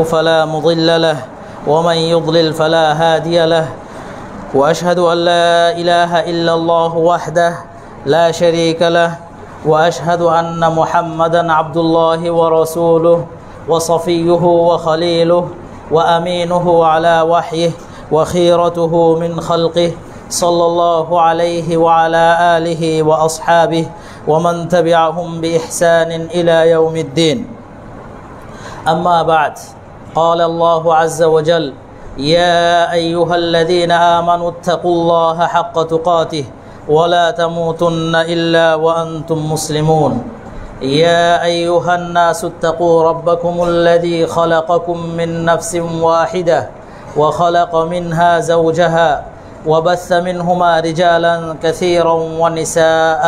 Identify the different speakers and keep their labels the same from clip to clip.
Speaker 1: فلا مضل له ومن يضلل فلا هادي له وأشهد أن لا إله إلا الله وحده لا شريك له وأشهد أن محمدا عبد الله ورسوله وصفيه وخليله وأمينه على وحيه وخيرته من خلقه صلى الله عليه وعلى آله وأصحابه ومن تبعهم بإحسان إلى يوم الدين. أما بعد، قال الله عز وجل: يا أيها الذين آمنوا اتقوا الله حق تقاته ولا تموتن إلا وأنتم مسلمون. يا أيها الناس اتقوا ربكم الذي خلقكم من نفس واحدة وخلق منها زوجها وبث منهما رجالا كثيرا ونساء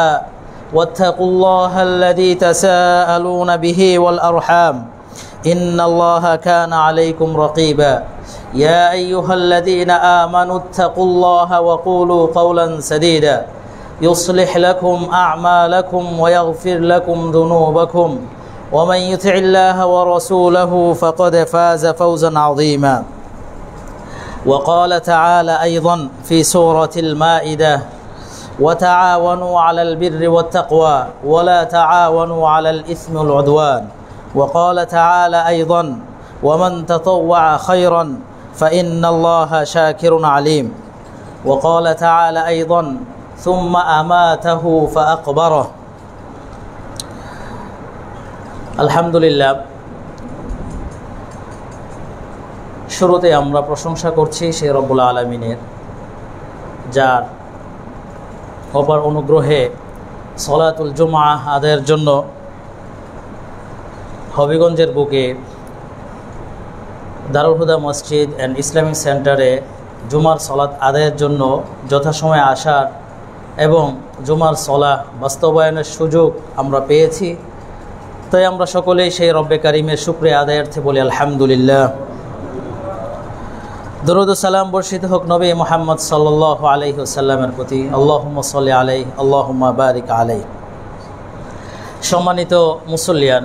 Speaker 1: واتقوا الله الذي تساءلون به والأرحام إن الله كان عليكم رقيبا. يا أيها الذين آمنوا اتقوا الله وقولوا قولا سديدا يصلح لكم أعمالكم ويغفر لكم ذنوبكم ومن يطع الله ورسوله فقد فاز فوزا عظيما. وقال تعالى أيضا في سورة المائدة: وتعاونوا على البر والتقوى ولا تعاونوا على الإثم والعدوان. وقال تعالى أيضا: ومن تطوع خيرا فإن الله شاكر عليم. وقال تعالى أيضا: ثم أماته فأقبره. الحمد لله। শুরুতে আমরা প্রশংসা করছি সেই রব্বুল আলামিনের, যার অপার অনুগ্রহে সলাতুল জুমআ আদায়ের জন্য হবিগঞ্জের বুকে দারুল হুদা মসজিদ অ্যান্ড ইসলামিক সেন্টারে জুমার সলাত আদায়ের জন্য যথাসময়ে আসার এবং জুমার সলাহ বাস্তবায়নের সুযোগ আমরা পেয়েছি। তাই আমরা সকলেই সেই রব্বে কারিমের শুকরিয়া আদায়ার্থে বলি আলহামদুলিল্লাহ। দরুদ ও সালাম বর্ষিত হোক নবী মুহাম্মদ সাল্লাল্লাহু আলাইহি ওয়াসাল্লামের প্রতি। আল্লাহুম্মা সাল্লি আলাইহি আল্লাহুম্মা বারিক আলাইহি। সম্মানিত মুসল্লিয়ান,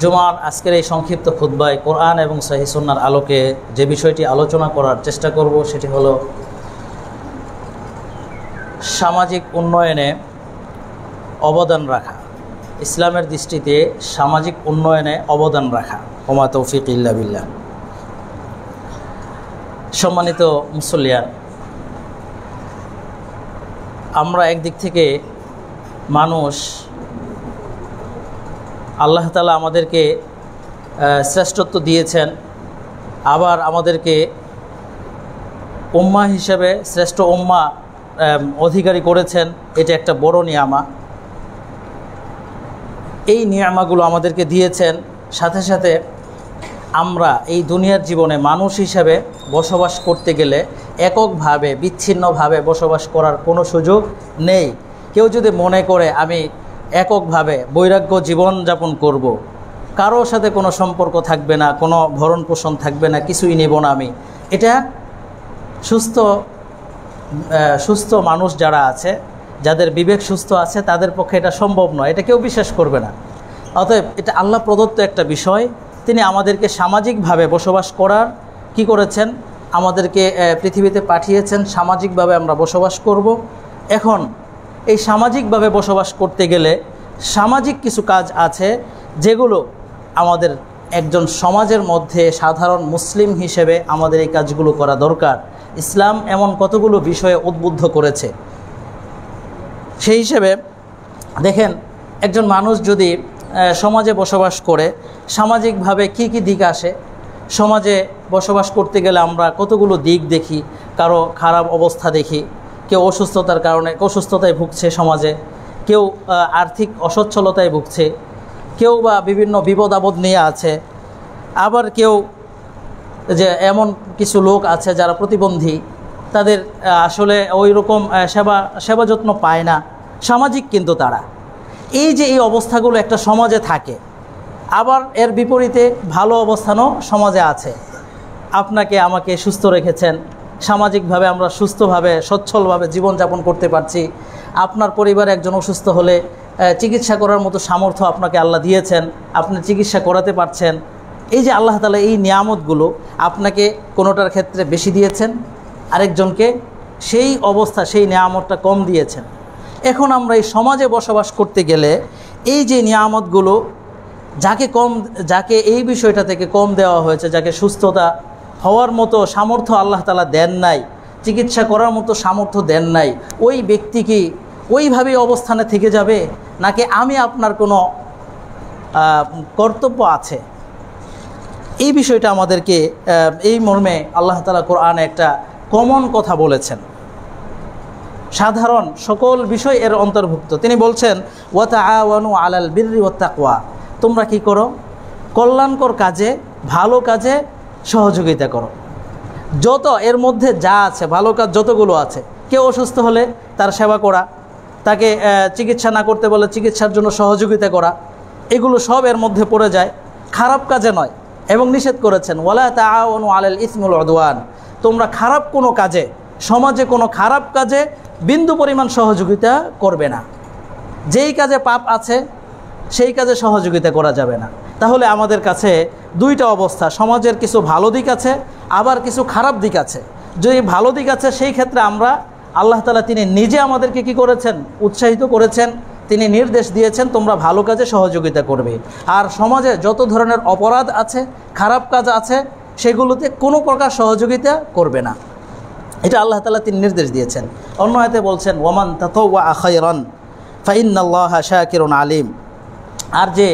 Speaker 1: জুমার আজকের এই সংক্ষিপ্ত খুতবায় কোরআন এবং সহিহ সুন্নাহর আলোকে যে বিষয়টি আলোচনা করার চেষ্টা করব সেটি হলো সামাজিক উন্নয়নে অবদান রাখা, ইসলামের দৃষ্টিতে সামাজিক উন্নয়নে অবদান রাখা। ওমা তৌফিক ইল্লা বিল্লাহ। সম্মানিত মুসল্লিয়ান, আমরা একদিক থেকে মানুষ, আল্লাহ তাআলা আমাদেরকে শ্রেষ্ঠত্ব দিয়েছেন, আবার আমাদেরকে উম্মাহ হিসেবে শ্রেষ্ঠ উম্মাহ অধিকারী করেছেন। এটা একটা বড় নিয়ামা। এই নিয়ামাগুলো আমাদেরকে দিয়েছেন, সাথে সাথে আমরা এই দুনিয়ার জীবনে মানুষ হিসেবে বসবাস করতে গেলে এককভাবে বিচ্ছিন্নভাবে বসবাস করার কোনো সুযোগ নেই। কেউ যদি মনে করে আমি এককভাবে বৈরাগ্য জীবনযাপন করব, কারোর সাথে কোনো সম্পর্ক থাকবে না, কোনো ভরণ পোষণ থাকবে না, কিছুই নেব না আমি, এটা সুস্থ মানুষ যারা আছে, যাদের বিবেক সুস্থ আছে, তাদের পক্ষে এটা সম্ভব নয়, এটা কেউ বিশ্বাস করবে না। অতএব এটা আল্লাহ প্রদত্ত একটা বিষয়। তিনি আমাদেরকে সামাজিকভাবে বসবাস করার কি করেছেন, আমাদেরকে পৃথিবীতে পাঠিয়েছেন, সামাজিকভাবে আমরা বসবাস করব। এখন এই সামাজিকভাবে বসবাস করতে গেলে সামাজিক কিছু কাজ আছে যেগুলো আমাদের একজন সমাজের মধ্যে সাধারণ মুসলিম হিসেবে আমাদের এই কাজগুলো করা দরকার। ইসলাম এমন কতগুলো বিষয়ে উদ্বুদ্ধ করেছে। সেই হিসেবে দেখেন, একজন মানুষ যদি সমাজে বসবাস করে, সামাজিকভাবে কি কি দিক আসে। সমাজে বসবাস করতে গেলে আমরা কতগুলো দিক দেখি। কারো খারাপ অবস্থা দেখি, কেউ অসুস্থতার কারণে অসুস্থতায় ভুগছে সমাজে, কেউ আর্থিক অসচ্ছলতায় ভুগছে, কেউ বা বিভিন্ন বিপদ আপদ নিয়ে আছে, আবার কেউ যে এমন কিছু লোক আছে যারা প্রতিবন্ধী, তাদের আসলে ওই রকম সেবা যত্ন পায় না, সামাজিক কিন্তু তারা। এই যে এই অবস্থাগুলো একটা সমাজে থাকে, আবার এর বিপরীতে ভালো অবস্থানও সমাজে আছে। আপনাকে আমাকে সুস্থ রেখেছেন, সামাজিকভাবে আমরা সুস্থভাবে সচ্ছলভাবে জীবনযাপন করতে পারছি। আপনার পরিবারে একজন অসুস্থ হলে চিকিৎসা করার মতো সামর্থ্য আপনাকে আল্লাহ দিয়েছেন, আপনি চিকিৎসা করাতে পারছেন। এই যে আল্লাহ তাআলা এই নিয়ামতগুলো আপনাকে কোনোটার ক্ষেত্রে বেশি দিয়েছেন, আরেকজনকে সেই অবস্থা সেই নিয়ামতটা কম দিয়েছেন। এখন আমরা এই সমাজে বসবাস করতে গেলে এই যে নিয়ামতগুলো যাকে এই বিষয়টা থেকে কম দেওয়া হয়েছে, যাকে সুস্থতা হওয়ার মতো সামর্থ্য আল্লাহ তাআলা দেন নাই, চিকিৎসা করার মতো সামর্থ্য দেন নাই, ওই ব্যক্তি কি ওইভাবেই অবস্থানে থেকে যাবে, নাকি আমি আপনার কোনো কর্তব্য আছে? এই বিষয়টা আমাদেরকে এই মর্মে আল্লাহ তাআলা কোরআনে একটা কমন কথা বলেছেন, সাধারণ সকল বিষয় এর অন্তর্ভুক্ত। তিনি বলছেন ওয়া তাআওয়ানু আলাল বিররি ওয়াত তাকওয়া, তোমরা কি করো? কল্যাণকর কাজে, ভালো কাজে সহযোগিতা করো। যত এর মধ্যে যা আছে, ভালো কাজ যতগুলো আছে, কেউ অসুস্থ হলে তার সেবা করা, তাকে চিকিৎসা না করতে বলে চিকিৎসার জন্য সহযোগিতা করা, এগুলো সব এর মধ্যে পড়ে যায়, খারাপ কাজে নয়। এবং নিষেধ করেছেন ওয়ালা তাআওয়ানু আলাল ইসমি ওয়াল উদওয়ান, তোমরা খারাপ কোনো কাজে, সমাজে কোনো খারাপ কাজে বিন্দু পরিমাণ সহযোগিতা করবে না। যেই কাজে পাপ আছে সেই কাজে সহযোগিতা করা যাবে না। তাহলে আমাদের কাছে দুইটা অবস্থা, সমাজের কিছু ভালো দিক আছে, আবার কিছু খারাপ দিক আছে। যদি ভালো দিক আছে সেই ক্ষেত্রে আমরা আল্লাহ তাআলা তিনি নিজে আমাদেরকে কি করেছেন? উৎসাহিত করেছেন, তিনি নির্দেশ দিয়েছেন তোমরা ভালো কাজে সহযোগিতা করবে। আর সমাজে যত ধরনের অপরাধ আছে, খারাপ কাজ আছে, সেগুলোতে কোনো প্রকার সহযোগিতা করবে না। এটা আল্লাহ তাআলা তিনি নির্দেশ দিয়েছেন। অন্য আয়াতে বলছেন ওয়ামান তাতাওয়া খায়রান ফাইন্নাল্লাহা শাকিরুন আলিম, আর যে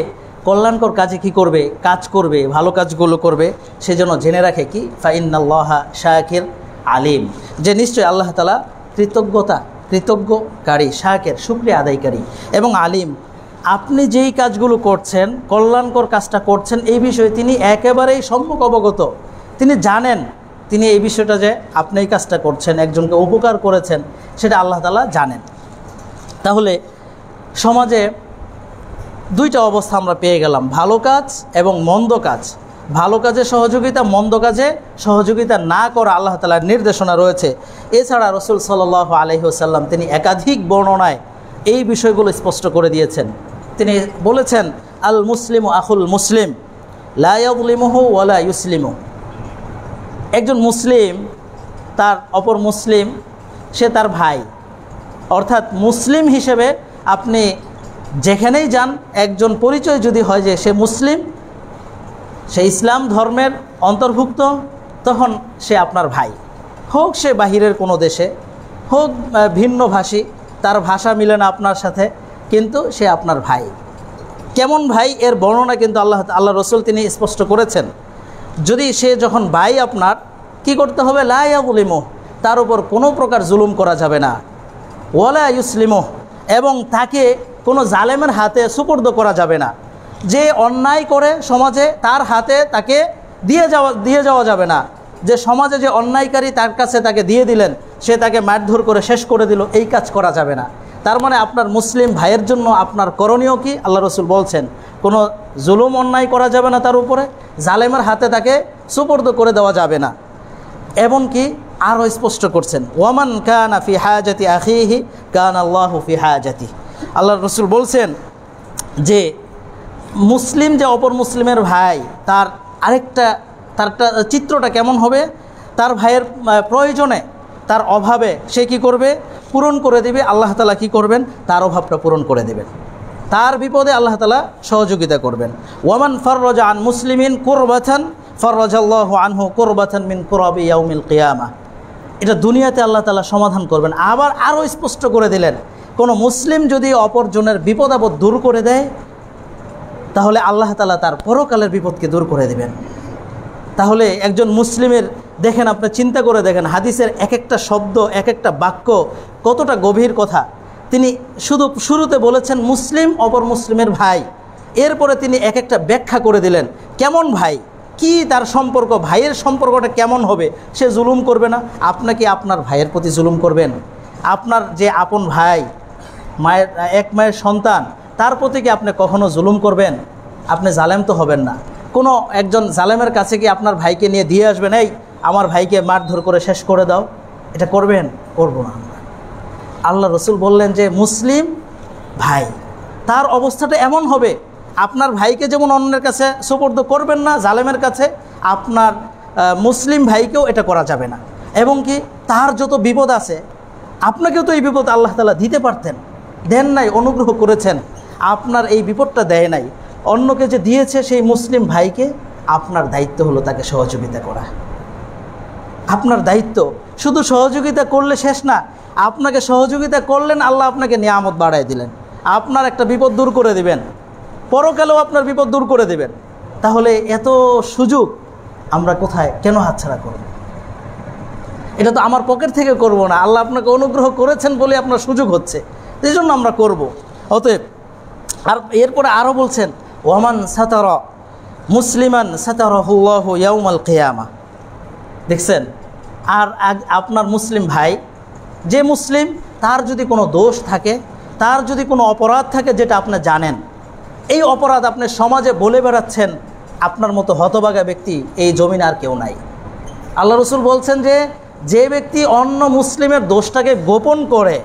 Speaker 1: কল্যাণকর কাজে কি করবে, কাজ করবে, ভালো কাজগুলো করবে, সেজন্য জেনে রাখে কি ফাইন্নাল্লাহা শাকির আলিম, যে নিশ্চয়ই আল্লাহ তাআলা কৃতজ্ঞকারী, শাকির শুকরিয়া আদায়কারী এবং আলিম। আপনি যেই কাজগুলো করছেন, কল্যাণকর কাজটা করছেন, এই বিষয়ে তিনি একেবারেই সম্যক অবগত। তিনি জানেন, তিনি এই বিষয়টা যে আপনি এই কাজটা করছেন, একজনকে উপকার করেছেন, সেটা আল্লাহ তাআলা জানেন। তাহলে সমাজে দুইটা অবস্থা আমরা পেয়ে গেলাম, ভালো কাজ এবং মন্দ কাজ। ভালো কাজে সহযোগিতা, মন্দ কাজে সহযোগিতা না করা আল্লাহ তাআলার নির্দেশনা রয়েছে। এছাড়া রাসূল সাল্লাল্লাহু আলাইহি ওয়াসাল্লাম তিনি একাধিক বর্ণনায় এই বিষয়গুলো স্পষ্ট করে দিয়েছেন। তিনি বলেছেন আল মুসলিমু আখুল মুসলিম লা ইয়াযলিমুহু ওয়া লা ইউসলিমু, একজন মুসলিম তার অপর মুসলিম সে তার ভাই। অর্থাৎ মুসলিম হিসেবে আপনি যেখানেই যান, একজন পরিচয় যদি হয় যে সে মুসলিম, সে ইসলাম ধর্মের অন্তর্ভুক্ত, তখন সে আপনার ভাই। হোক সে বাহিরের কোনো দেশে, হোক ভিন্নভাষী, তার ভাষা মিলে না আপনার সাথে, কিন্তু সে আপনার ভাই। কেমন ভাই এর বর্ণনা কিন্তু আল্লাহ রসুল তিনি স্পষ্ট করেছেন। যদি সে যখন ভাই আপনার, কি করতে হবে? লা ইয়াযলিমু, তার উপর কোনো প্রকার জুলুম করা যাবে না। ওয়ালা ইউসলিমু, এবং তাকে কোনো জালেমের হাতে সুপর্দ করা যাবে না। যে অন্যায় করে সমাজে, তার হাতে তাকে দিয়ে যাওয়া যাবে না। যে সমাজে যে অন্যায়কারী, তার কাছে তাকে দিয়ে দিলেন, সে তাকে মারধর করে শেষ করে দিল, এই কাজ করা যাবে না। তার মানে আপনার মুসলিম ভাইয়ের জন্য আপনার করণীয় কি? আল্লাহ রসুল বলছেন কোনো জুলুম অন্যায় করা যাবে না, তার উপরে জালেমের হাতে তাকে সুপর্দ করে দেওয়া যাবে না। এমনকি আরও স্পষ্ট করছেন ওয়ামান কানা ফি হাজাতি আখিহি কানা আল্লাহু ফি হাজাতি। আল্লাহ রসুল বলছেন যে মুসলিম যে অপর মুসলিমের ভাই, তার চিত্রটা কেমন হবে? তার ভাইয়ের প্রয়োজনে, তার অভাবে সে কি করবে? পূরণ করে দেবে। আল্লাহ তাআলা কি করবেন? তার অভাবটা পূরণ করে দেবেন। তার বিপদে আল্লাহ তাআলা সহযোগিতা করবেন। ওয়ামান ফাররাজা আন মুসলিমিন কুরবাতান ফাররাজাল্লাহু আনহু কুরবাতান মিন কুরাবি ইয়াউমিল কিয়ামাহ। এটা দুনিয়াতে আল্লাহ তাআলা সমাধান করবেন। আবার আরও স্পষ্ট করে দিলেন, কোনো মুসলিম যদি অপরজনের বিপদ আপদ দূর করে দেয়, তাহলে আল্লাহ তাআলা তার পরকালের বিপদকে দূর করে দেবেন। তাহলে একজন মুসলিমের দেখেন, আপনি চিন্তা করে দেখেন, হাদিসের এক একটা শব্দ, এক একটা বাক্য কতটা গভীর কথা। তিনি শুধু শুরুতে বলেছেন মুসলিম অপর মুসলিমের ভাই, এরপরে তিনি এক একটা ব্যাখ্যা করে দিলেন কেমন ভাই, কি তার সম্পর্ক, ভাইয়ের সম্পর্কটা কেমন হবে। সে জুলুম করবে না। আপনাকে আপনার ভাইয়ের প্রতি জুলুম করবেন? আপনার যে আপন ভাই, এক মায়ের সন্তান, তার প্রতি কি আপনি কখনো জুলুম করবেন? আপনি জালেম তো হবেন না। কোনো একজন জালেমের কাছে কি আপনার ভাইকে নিয়ে দিয়ে আসবেন, এই আমার ভাইকে মারধর করে শেষ করে দাও? এটা করবেন? করব না আমরা। আল্লাহ রসুল বললেন যে মুসলিম ভাই, তার অবস্থাটা এমন হবে, আপনার ভাইকে যেমন অন্যের কাছে সুপর্দ করবেন না জালেমের কাছে, আপনার মুসলিম ভাইকেও এটা করা যাবে না। এবং কি তার যত বিপদ আছে, আপনাকেও তো এই বিপদ আল্লাহ তাআলা দিতে পারতেন, দেন নাই, অনুগ্রহ করেছেন, আপনার এই বিপদটা দেয় নাই, অন্যকে যে দিয়েছে সেই মুসলিম ভাইকে আপনার দায়িত্ব হলো তাকে সহযোগিতা করা। আপনার দায়িত্ব, শুধু সহযোগিতা করলে শেষ না, আপনাকে সহযোগিতা করলেন, আল্লাহ আপনাকে নিয়ামত বাড়ায় দিলেন, আপনার একটা বিপদ দূর করে দিবেন, পরকালেও আপনার বিপদ দূর করে দিবেন। তাহলে এত সুযোগ আমরা কোথায় কেন হাতছাড়া করব? এটা তো আমার পকেট থেকে করব না, আল্লাহ আপনাকে অনুগ্রহ করেছেন বলে আপনার সুযোগ হচ্ছে, এই জন্য আমরা করব। অতএব আর এরপরে আরও বলছেন, ওয়ামান সাতারা মুসলিমান সাতারাহুল্লাহু ইয়াউমাল কিয়ামা। দেখছেন, আর আপনার মুসলিম ভাই যে মুসলিম, তার যদি কোনো দোষ থাকে, তার যদি কোনো অপরাধ থাকে যেটা আপনি জানেন, এই অপরাধ আপনি সমাজে বলে বেড়াচ্ছেন, আপনার মতো হতভাগা ব্যক্তি এই জমিনে আর কেউ নাই। আল্লাহ রসুল বলছেন যে ব্যক্তি অন্য মুসলিমের দোষটাকে গোপন করে,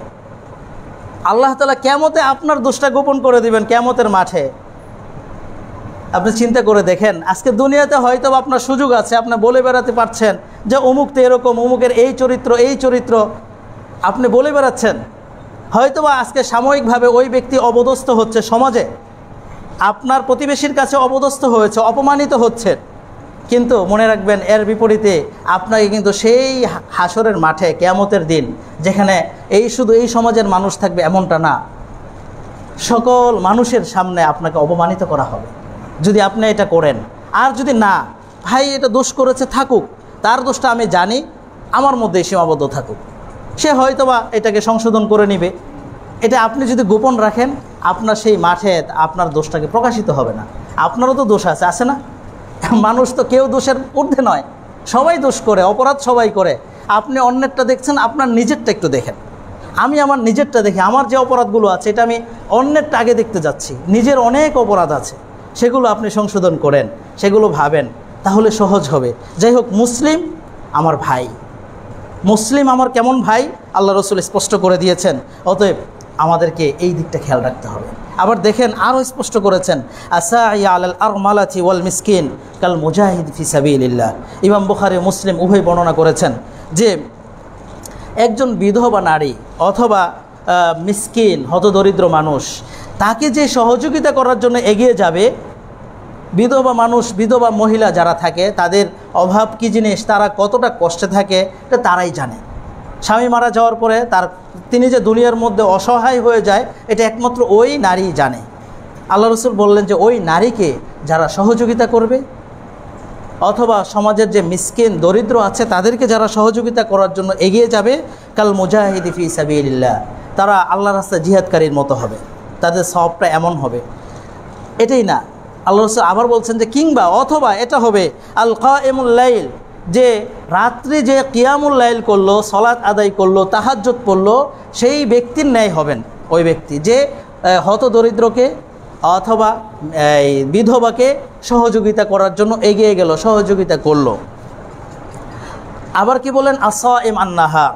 Speaker 1: আল্লাহ তাআলা কিয়ামতে আপনার দোষটা গোপন করে দিবেন কিয়ামতের মাঠে। আপনি চিন্তা করে দেখেন, আজকে দুনিয়াতে হয়তো আপনার সুযোগ আছে, আপনি বলে বেড়াতে পারছেন যে অমুক তো এরকম, অমুকের এই চরিত্র আপনি বলে বেড়াচ্ছেন, হয়তোবা আজকে সাময়িকভাবে ওই ব্যক্তি অপদস্থ হচ্ছে সমাজে, আপনার প্রতিবেশীর কাছে অপদস্থ হয়েছে, অপমানিত হচ্ছে, কিন্তু মনে রাখবেন এর বিপরীতে আপনাকে কিন্তু সেই হাসরের মাঠে কিয়ামতের দিন, যেখানে শুধু এই সমাজের মানুষ থাকবে এমনটা না, সকল মানুষের সামনে আপনাকে অপমানিত করা হবে যদি আপনি এটা করেন। আর যদি না, ভাই এটা দোষ করেছে, থাকুক, তার দোষটা আমি জানি, আমার মধ্যেই সীমাবদ্ধ থাকুক, সে হয়তোবা এটাকে সংশোধন করে নেবে, এটা আপনি যদি গোপন রাখেন, আপনার সেই মাঠে আপনার দোষটাকে প্রকাশিত হবে না। আপনারও তো দোষ আছে না? মানুষ তো কেউ দোষের ঊর্ধ্বে নয়, সবাই দোষ করে, অপরাধ সবাই করে। আপনি অন্যেরটা দেখছেন, আপনার নিজেরটা একটু দেখেন। আমি আমার নিজেরটা দেখি, আমার যে অপরাধগুলো আছে এটা আমি অন্যেরটা আগে দেখতে যাচ্ছি, নিজের অনেক অপরাধ আছে, সেগুলো আপনি সংশোধন করেন, সেগুলো ভাবেন, তাহলে সহজ হবে। যাই হোক, মুসলিম আমার ভাই, মুসলিম আমার কেমন ভাই আল্লাহ রসুল স্পষ্ট করে দিয়েছেন। অতএব আমাদেরকে এই দিকটা খেয়াল রাখতে হবে। আবার দেখেন, আরও স্পষ্ট করেছেন, আসাঈ আলাল আরমালাতি ওয়াল মিসকিন কাল মুজাহিদ ফি সাবিলিল্লাহ। ইমাম বুখারী মুসলিম উভয় বর্ণনা করেছেন যে একজন বিধবা নারী অথবা মিসকিন হতদরিদ্র মানুষ, তাকে যে সহযোগিতা করার জন্য এগিয়ে যাবে, বিধবা মানুষ, বিধবা মহিলা যারা থাকে, তাদের অভাব কী জিনিস, তারা কতটা কষ্টে থাকে, এটা তারাই জানে। স্বামী মারা যাওয়ার পরে তিনি যে দুনিয়ার মধ্যে অসহায় হয়ে যায়, এটা একমাত্র ওই নারী জানে। আল্লাহ রসুল বললেন যে ওই নারীকে যারা সহযোগিতা করবে, অথবা সমাজের যে মিসকিন দরিদ্র আছে তাদেরকে যারা সহযোগিতা করার জন্য এগিয়ে যাবে, কাল মুজাহিদি ফি সাবিলিল্লাহ, তারা আল্লাহর রাস্তায় জিহাদকারীর মতো হবে, তাদের সওয়াবটা এমন হবে। এটাই না, আল্লাহ রসুল আবার বলছেন যে কিংবা অথবা এটা হবে আল কায়েমুল লাইল, যে রাত্রি যে কিয়ামুল লাইল করলো, সলাত আদায় করলো, তাহাজ্জুদ পড়লো, সেই ব্যক্তির ন্যায় হবেন ওই ব্যক্তি যে হতদরিদ্রকে অথবা বিধবাকে সহযোগিতা করার জন্য এগিয়ে গেল, সহযোগিতা করলো। আবার কি বলেন, আসাইম আন্নাহা,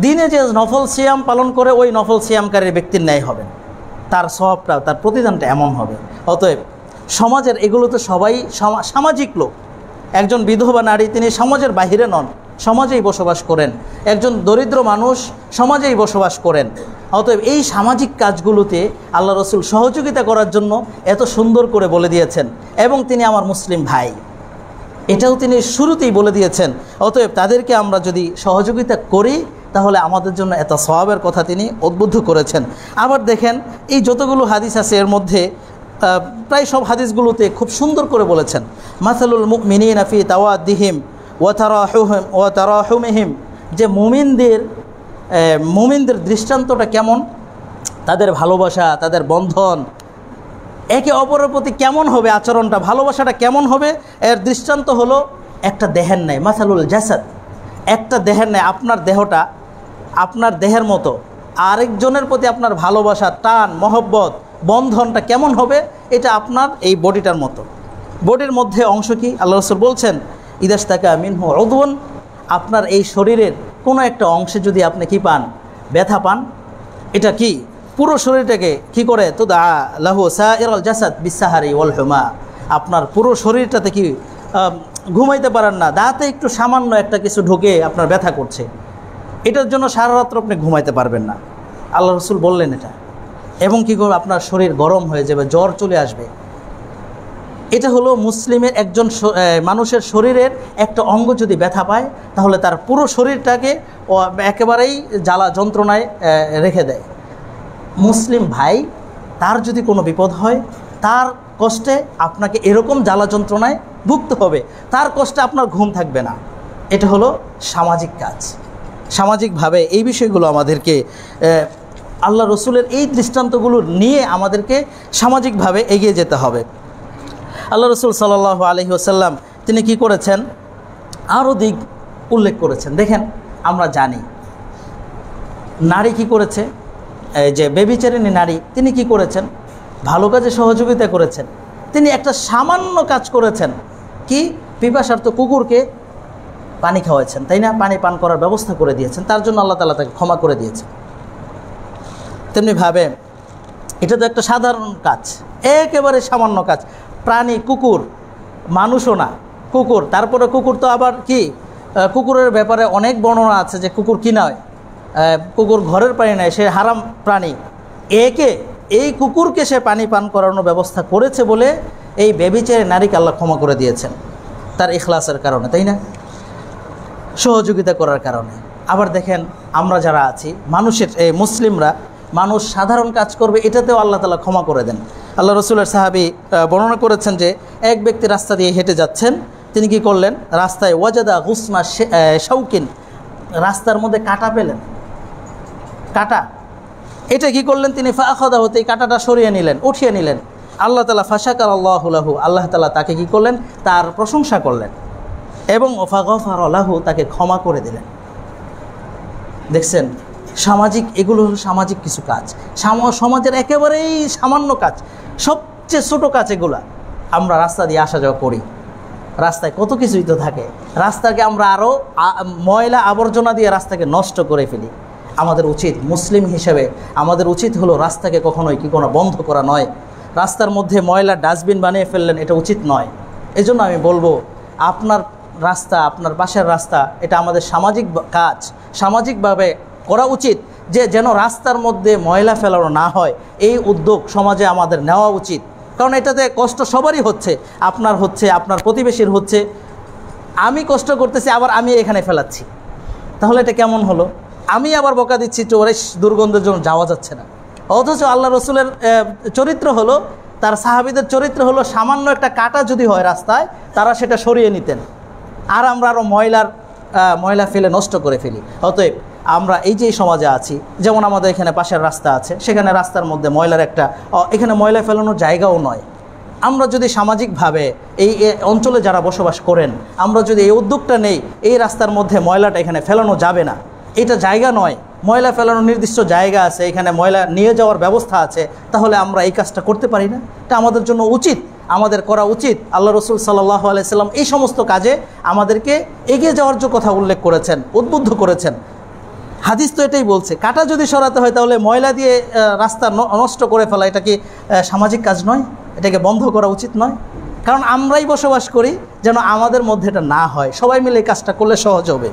Speaker 1: দিনে যে নফল সিয়াম পালন করে ওই নফল সিয়ামকারী ব্যক্তির ন্যায় হবেন, তার সওয়াবটা, তার প্রতিদানটা এমন হবে। অতএব সমাজের এগুলো তো সবাই সামাজিক লোক। একজন বিধবা নারী তিনি সমাজের বাহিরে নন, সমাজেই বসবাস করেন। একজন দরিদ্র মানুষ সমাজেই বসবাস করেন। অতএব এই সামাজিক কাজগুলোতে আল্লাহ রসুল সহযোগিতা করার জন্য এত সুন্দর করে বলে দিয়েছেন, এবং তিনি আমার মুসলিম ভাই, এটাও তিনি শুরুতেই বলে দিয়েছেন। অতএব তাদেরকে আমরা যদি সহযোগিতা করি, তাহলে আমাদের জন্য এত সওয়াবের কথা তিনি উদ্বুদ্ধ করেছেন। আবার দেখেন, এই যতগুলো হাদিস আছে এর মধ্যে প্রায় সব হাদিসগুলোতে খুব সুন্দর করে বলেছেন, মাসালুল মুমিনিনা ফি তাওয়াদ্দিহিম ওয়া তারাহুমিহিম, যে মুমিনদের দৃষ্টান্তটা কেমন, তাদের ভালোবাসা, তাদের বন্ধন, একে অপরের প্রতি কেমন হবে আচরণটা, ভালোবাসাটা কেমন হবে, এর দৃষ্টান্ত হলো একটা দেহের ন্যায়। মাসালুল জাসাদ, একটা দেহের ন্যায়, আপনার দেহটা আপনার দেহের মতো, আরেকজনের প্রতি আপনার ভালোবাসা, টান, মহব্বত, বন্ধনটা কেমন হবে, এটা আপনার এই বডিটার মতো। বডির মধ্যে অংশ কি, আল্লাহ রাসূল বলছেন, ইদাশতাকা মিনহু উদওয়ান, আপনার এই শরীরের কোনো একটা অংশে যদি আপনি কি পান, ব্যথা পান, এটা কি, পুরো শরীরটাকে কি করে তো দা লাহু সাইরাল জাসাদ বিসাহারি ওয়াল হুমা, আপনার পুরো শরীরটাতে কি ঘুমাইতে পারেন না, দাঁতে একটু সামান্য একটা কিছু ঢুকে আপনার ব্যথা করছে, এটার জন্য সারা রাত্র আপনি ঘুমাইতে পারবেন না। আল্লাহ রসুল বললেন এটা। এবং কী করবে, আপনার শরীর গরম হয়ে যাবে, জ্বর চলে আসবে। এটা হলো মুসলিমের একজন মানুষের শরীরের একটা অঙ্গ যদি ব্যথা পায় তাহলে তার পুরো শরীরটাকে একেবারেই জ্বালা যন্ত্রণায় রেখে দেয়। মুসলিম ভাই তার যদি কোনো বিপদ হয়, তার কষ্টে আপনাকে এরকম জ্বালা যন্ত্রণায় ভুগতে হবে, তার কষ্টে আপনার ঘুম থাকবে না। এটা হলো সামাজিক কাজ। সামাজিকভাবে এই বিষয়গুলো আমাদেরকে আল্লাহ রসুলের এই দৃষ্টান্তগুলো নিয়ে আমাদেরকে সামাজিকভাবে এগিয়ে যেতে হবে। আল্লাহ রসুল সাল্লাল্লাহু আলাইহি ওয়াসাল্লাম তিনি কি করেছেন, আরও দিক উল্লেখ করেছেন। দেখেন, আমরা জানি নারী কি করেছে, এই যে ব্যভিচারিণী নারী, তিনি কি করেছেন, ভালো কাজে সহযোগিতা করেছেন। তিনি একটা সামান্য কাজ করেছেন, কি পিপাসার্ত কুকুরকে পানি খাওয়াচ্ছেন, তাই না, পানি পান করার ব্যবস্থা করে দিয়েছেন, তার জন্য আল্লাহ তাআলা তাকে ক্ষমা করে দিয়েছেন। তেমনিভাবে এটা তো একটা সাধারণ কাজ, একেবারে সামান্য কাজ। প্রাণী কুকুর, মানুষও না, কুকুর। তারপরে কুকুর তো আবার কি, কুকুরের ব্যাপারে অনেক বর্ণনা আছে যে কুকুর কি নয়, কুকুর ঘরের প্রাণী নয়, সে হারাম প্রাণী। এই কুকুরকে সে পানি পান করানোর ব্যবস্থা করেছে বলে এই ব্যভিচারী নারীকে আল্লাহ ক্ষমা করে দিয়েছেন, তার ইখলাসের কারণে, তাই না, সহযোগিতা করার কারণে। আবার দেখেন, আমরা যারা আছি মানুষের মুসলিমরা, মানুষ সাধারণ কাজ করবে, এটাতেও আল্লাহ তাআলা ক্ষমা করে দেন। আল্লাহ রসুলের সাহাবী বর্ণনা করেছেন যে এক ব্যক্তি রাস্তা দিয়ে হেঁটে যাচ্ছেন, তিনি কি করলেন, রাস্তায় ওয়াজাদা গুসমা শাউকিন, রাস্তার মধ্যে কাঁটা পেলেন, কাঁটা। এটা কি করলেন, তিনি ফাআখাযা হতে কাঁটাটা সরিয়ে নিলেন, উঠিয়ে নিলেন। আল্লাহ তাআলা ফাশাকার আল্লাহু লাহু, আল্লাহ তাআলা তাকে কি করলেন, তার প্রশংসা করলেন এবং ফাগফারা লাহু, তাকে ক্ষমা করে দিলেন। দেখছেন, সামাজিক, এগুলো হলো সামাজিক কিছু কাজ, সমাজের একেবারেই সামান্য কাজ, সবচেয়ে ছোটো কাজ এগুলা। আমরা রাস্তা দিয়ে আসা যাওয়া করি, রাস্তায় কত কিছুই তো থাকে, রাস্তাকে আমরা আরও ময়লা আবর্জনা দিয়ে রাস্তাকে নষ্ট করে ফেলি। আমাদের উচিত, মুসলিম হিসেবে আমাদের উচিত হলো রাস্তাকে কখনোই কি কোনো বন্ধ করা নয়। রাস্তার মধ্যে ময়লা ডাস্টবিন বানিয়ে ফেললেন, এটা উচিত নয়। এজন্য আমি বলবো, আপনার রাস্তা, আপনার পাশের রাস্তা, এটা আমাদের সামাজিক কাজ, সামাজিকভাবে করা উচিত, যে যেন রাস্তার মধ্যে ময়লা ফেলানো না হয়, এই উদ্যোগ সমাজে আমাদের নেওয়া উচিত। কারণ এটাতে কষ্ট সবারই হচ্ছে, আপনার হচ্ছে, আপনার প্রতিবেশীর হচ্ছে, আমি কষ্ট করতেছি আবার আমি এখানে ফেলাচ্ছি, তাহলে এটা কেমন হলো? আমি আবার বকা দিচ্ছি, ওরে দুর্গন্ধের জন্য যাওয়া যাচ্ছে না। অথচ আল্লাহ রসুলের চরিত্র হলো, তার সাহাবীদের চরিত্র হলো, সামান্য একটা কাঁটা যদি হয় রাস্তায়, তারা সেটা সরিয়ে নিতেন, আর আমরা আরও ময়লা ফেলে নষ্ট করে ফেলি। অতএব আমরা এই যে সমাজে আছি, যেমন আমাদের এখানে পাশের রাস্তা আছে, সেখানে রাস্তার মধ্যে ময়লার এখানে ময়লা ফেলানোর জায়গাও নয়। আমরা যদি সামাজিকভাবে এই অঞ্চলে যারা বসবাস করেন, আমরা যদি এই উদ্যোগটা নেই, এই রাস্তার মধ্যে ময়লাটা এখানে ফেলানো যাবে না, এটা জায়গা নয়, ময়লা ফেলানোর নির্দিষ্ট জায়গা আছে, এখানে ময়লা নিয়ে যাওয়ার ব্যবস্থা আছে, তাহলে আমরা এই কাজটা করতে পারি না? এটা আমাদের জন্য উচিত, আমাদের করা উচিত। আল্লাহ রসুল সাল্লাল্লাহু আলাইহি সাল্লাম এই সমস্ত কাজে আমাদেরকে এগিয়ে যাওয়ার যে কথা উল্লেখ করেছেন, উদ্বুদ্ধ করেছেন। হাদিস তো এটাই বলছে, কাঁটা যদি সরাতে হয় তাহলে ময়লা দিয়ে রাস্তা নষ্ট করে ফেলা, এটা কি সামাজিক কাজ নয়? এটাকে বন্ধ করা উচিত নয়? কারণ আমরাই বসবাস করি, যেন আমাদের মধ্যে এটা না হয়, সবাই মিলে এই কাজটা করলে সহজ হবে।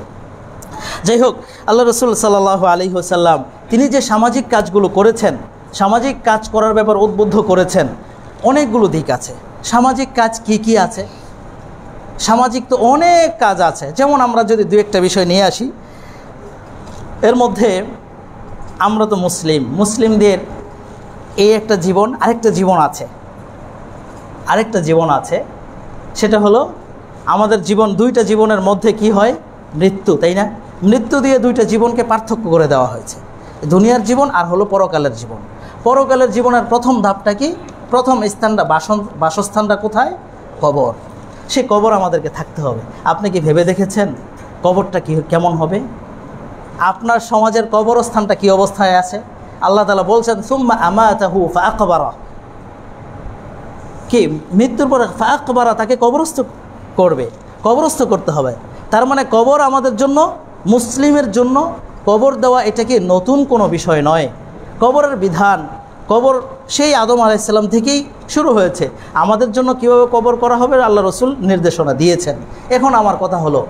Speaker 1: যাই হোক, আল্লাহ রসুল সাল্লাল্লাহু আলাইহি ওয়াসাল্লাম তিনি যে সামাজিক কাজগুলো করেছেন, সামাজিক কাজ করার ব্যাপার উদ্বুদ্ধ করেছেন, অনেকগুলো দিক আছে। সামাজিক কাজ কি কি আছে? সামাজিক তো অনেক কাজ আছে। যেমন আমরা যদি দু একটা বিষয় নিয়ে আসি, এর মধ্যে আমরা তো মুসলিমদের এই একটা জীবন, আরেকটা জীবন আছে, সেটা হলো আমাদের জীবন। দুইটা জীবনের মধ্যে কি হয়? মৃত্যু, তাই না? মৃত্যু দিয়ে দুইটা জীবনকে পার্থক্য করে দেওয়া হয়েছে, দুনিয়ার জীবন আর হলো পরকালের জীবন। পরকালের জীবনের প্রথম ধাপটা কি? প্রথম স্থানটা, বাসস্থানটা কোথায়? কবর। সে কবর আমাদেরকে থাকতে হবে। আপনি কি ভেবে দেখেছেন কবরটা কেমন হবে? আপনার সমাজের কবরস্থানটা কি অবস্থায় আছে? আল্লাহ তাআলা বলছেন, সুম্মা আমাতাহু ফাআকবারা, কি মৃত্যুর পরে ফাআকবারা, তাকে কবরস্থ করতে হবে। তার মানে কবর আমাদের জন্য, মুসলিমের জন্য কবর দেওয়া এটা কি নতুন কোনো বিষয় নয়। কবরের বিধান, কবর সেই আদম আলাইহিসসালাম থেকেই শুরু হয়েছে। আমাদের জন্য কীভাবে কবর করা হবে আল্লাহ রসুল নির্দেশনা দিয়েছেন। এখন আমার কথা হলো,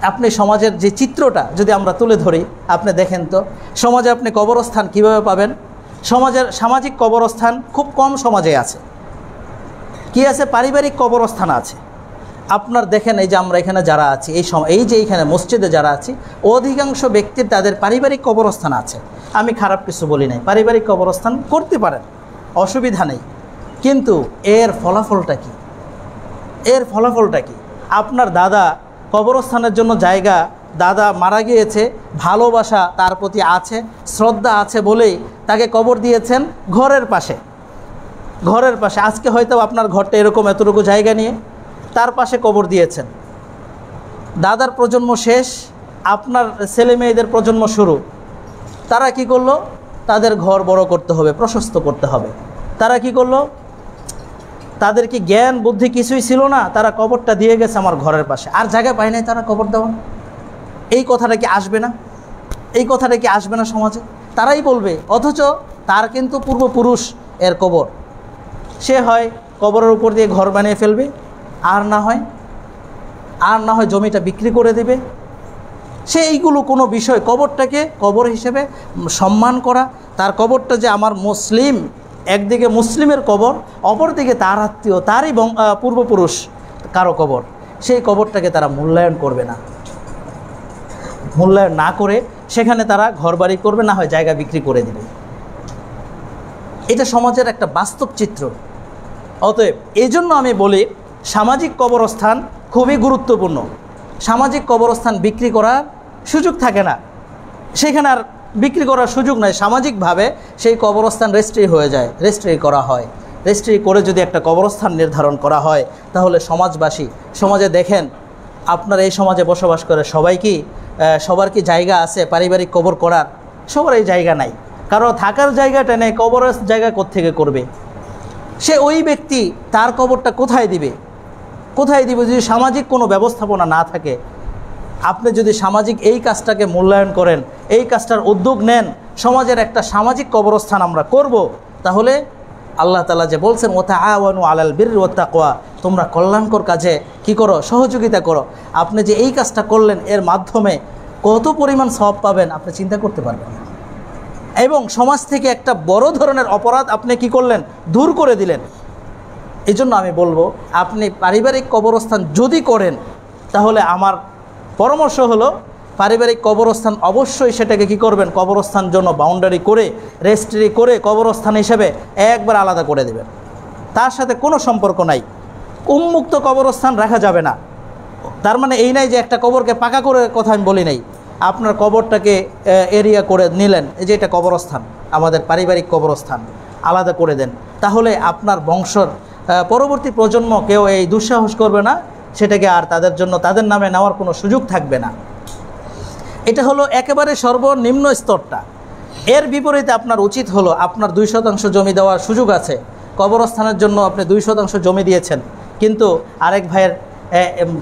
Speaker 1: আপনি সমাজের যে চিত্রটা যদি আমরা তুলে ধরি, আপনি দেখেন তো সমাজে আপনি কবরস্থান কিভাবে পাবেন? সমাজের সামাজিক কবরস্থান খুব কম সমাজে আছে। কি আছে? পারিবারিক কবরস্থান আছে। আপনার দেখেন, এই যে আমরা এখানে যারা আছি, এই যে এইখানে মসজিদে যারা আছি, অধিকাংশ ব্যক্তির তাদের পারিবারিক কবরস্থান আছে। আমি খারাপ কিছু বলি নাই, পারিবারিক কবরস্থান করতে পারেন, অসুবিধা নেই। কিন্তু এর ফলাফলটা কি? এর ফলাফলটা কি? আপনার দাদা কবরস্থানের জন্য জায়গা, দাদা মারা গিয়েছে, ভালোবাসা তার প্রতি আছে, শ্রদ্ধা আছে বলেই তাকে কবর দিয়েছেন ঘরের পাশে। ঘরের পাশে আজকে হয়তো আপনার ঘরটা এরকম এতটুকু জায়গা নিয়ে, তার পাশে কবর দিয়েছেন। দাদার প্রজন্ম শেষ, আপনার ছেলে মেয়েদের প্রজন্ম শুরু। তারা কি করলো? তাদের ঘর বড় করতে হবে, প্রশস্ত করতে হবে। তারা কি করলো? তাদের কি জ্ঞান বুদ্ধি কিছুই ছিল না? তারা কবরটা দিয়ে গেছে আমার ঘরের পাশে, আর জায়গা পায় নাই তারা কবর দেওয়া। এই কথাটা কি আসবে না? এই কথাটা কি আসবে না সমাজে? তারাই বলবে। অথচ তার কিন্তু পূর্বপুরুষ এর কবর, সে হয় কবরের উপর দিয়ে ঘর বানিয়ে ফেলবে, আর না হয় জমিটা বিক্রি করে দেবে। সে এইগুলো কোনো বিষয়, কবরটাকে কবর হিসেবে সম্মান করা, তার কবরটা যে আমার মুসলিম, একদিকে মুসলিমের কবর, অপরদিকে তার আত্মীয়, তারই পূর্বপুরুষ কারো কবর, সেই কবরটাকে তারা মূল্যায়ন করবে না। মূল্যায়ন না করে সেখানে তারা ঘরবাড়ি করবে, না হয় জায়গা বিক্রি করে দেবে। এটা সমাজের একটা বাস্তব চিত্র। অতএব এই জন্য আমি বলি, সামাজিক কবরস্থান খুবই গুরুত্বপূর্ণ। সামাজিক কবরস্থান বিক্রি করার সুযোগ থাকে না, সেখানে আর বিক্রি করার সুযোগ নাই। সামাজিকভাবে সেই কবরস্থান রেজিস্ট্রি হয়ে যায়, রেজিস্ট্রি করা হয়। রেজিস্ট্রি করে যদি একটা কবরস্থান নির্ধারণ করা হয়, তাহলে সমাজবাসী, সমাজে দেখেন আপনার এই সমাজে বসবাস করে সবাই কি, সবার কি জায়গা আছে পারিবারিক কবর করার? সবার এই জায়গা নাই, কারো থাকার জায়গাটা নেই, কবরের জায়গা কোত্থেকে করবে? সে ওই ব্যক্তি তার কবরটা কোথায় দিবে? কোথায় দিবে যদি সামাজিক কোনো ব্যবস্থাপনা না থাকে? আপনি যদি সামাজিক এই কাজটাকে মূল্যায়ন করেন, এই কাজটার উদ্যোগ নেন, সমাজের একটা সামাজিক কবরস্থান আমরা করব, তাহলে আল্লাহ তাআলা যে বলছেন ওয়াতাআওয়ানু আলাল বিররি ওয়াত তাকওয়া, তোমরা কল্যাণকর কাজে কি করো? সহযোগিতা করো। আপনি যে এই কাজটা করলেন, এর মাধ্যমে কত পরিমাণ সওয়াব পাবেন আপনি চিন্তা করতে পারবেন না। এবং সমাজ থেকে একটা বড় ধরনের অপরাধ আপনি কি করলেন? দূর করে দিলেন। এই জন্য আমি বলবো, আপনি পারিবারিক কবরস্থান যদি করেন, তাহলে আমার পরামর্শ হলো পারিবারিক কবরস্থান অবশ্যই সেটাকে কি করবেন? কবরস্থান জন্য বাউন্ডারি করে, রেজিস্ট্রি করে কবরস্থান হিসেবে একবার আলাদা করে দেবেন। তার সাথে কোনো সম্পর্ক নাই। উন্মুক্ত কবরস্থান রাখা যাবে না। তার মানে এই নাই যে একটা কবরকে পাকা করে, কথা আমি বলি নাই। আপনার কবরটাকে এরিয়া করে নিলেন, এই যে এটা কবরস্থান, আমাদের পারিবারিক কবরস্থান, আলাদা করে দেন। তাহলে আপনার বংশর পরবর্তী প্রজন্ম কেউ এই দুঃসাহস করবে না, সেটাকে আর তাদের জন্য তাদের নামে নেওয়ার কোনো সুযোগ থাকবে না। এটা হলো একেবারে সর্বনিম্ন স্তরটা। এর বিপরীতে আপনার উচিত হলো, আপনার 2% জমি দেওয়ার সুযোগ আছে, কবরস্থানের জন্য আপনি 2% জমি দিয়েছেন, কিন্তু আরেক ভাইয়ের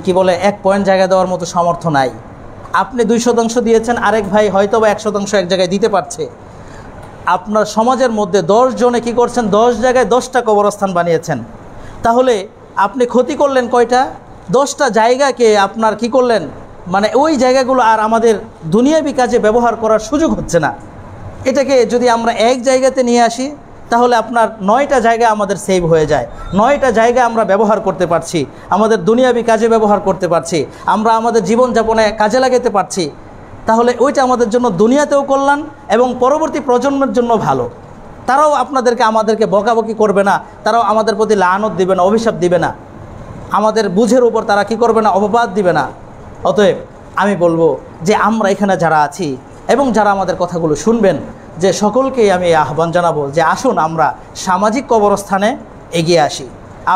Speaker 1: কি বলে 1 পয়েন্ট জায়গা দেওয়ার মতো সামর্থ্য নাই। আপনি 2% দিয়েছেন, আরেক ভাই হয়তো বা 1% এক জায়গায় দিতে পারছে। আপনার সমাজের মধ্যে 10 জনে কি করছেন? 10 জায়গায় 10টা কবরস্থান বানিয়েছেন। তাহলে আপনি ক্ষতি করলেন কয়টা? 10টা জায়গাকে আপনার কি করলেন? মানে ওই জায়গাগুলো আর আমাদের দুনিয়াবি কাজে ব্যবহার করার সুযোগ হচ্ছে না। এটাকে যদি আমরা এক জায়গাতে নিয়ে আসি, তাহলে আপনার 9টা জায়গা আমাদের সেভ হয়ে যায়। 9টা জায়গা আমরা ব্যবহার করতে পারছি, আমাদের দুনিয়াবি কাজে ব্যবহার করতে পারছি, আমরা আমাদের জীবনযাপনে কাজে লাগাতে পারছি। তাহলে ওইটা আমাদের জন্য দুনিয়াতেও কল্যাণ এবং পরবর্তী প্রজন্মের জন্য ভালো। তারাও আমাদেরকে বকাবকি করবে না, তারাও আমাদের প্রতি লানত দিবে না, অভিশাপ দিবে না, আমাদের বুঝের উপর তারা কি করবে না? অপবাদ দিবে না। অতএব আমি বলবো যে আমরা এখানে যারা আছি এবং যারা আমাদের কথাগুলো শুনবেন, যে সকলকেই আমি আহ্বান জানাবো যে আসুন আমরা সামাজিক কবরস্থানে এগিয়ে আসি।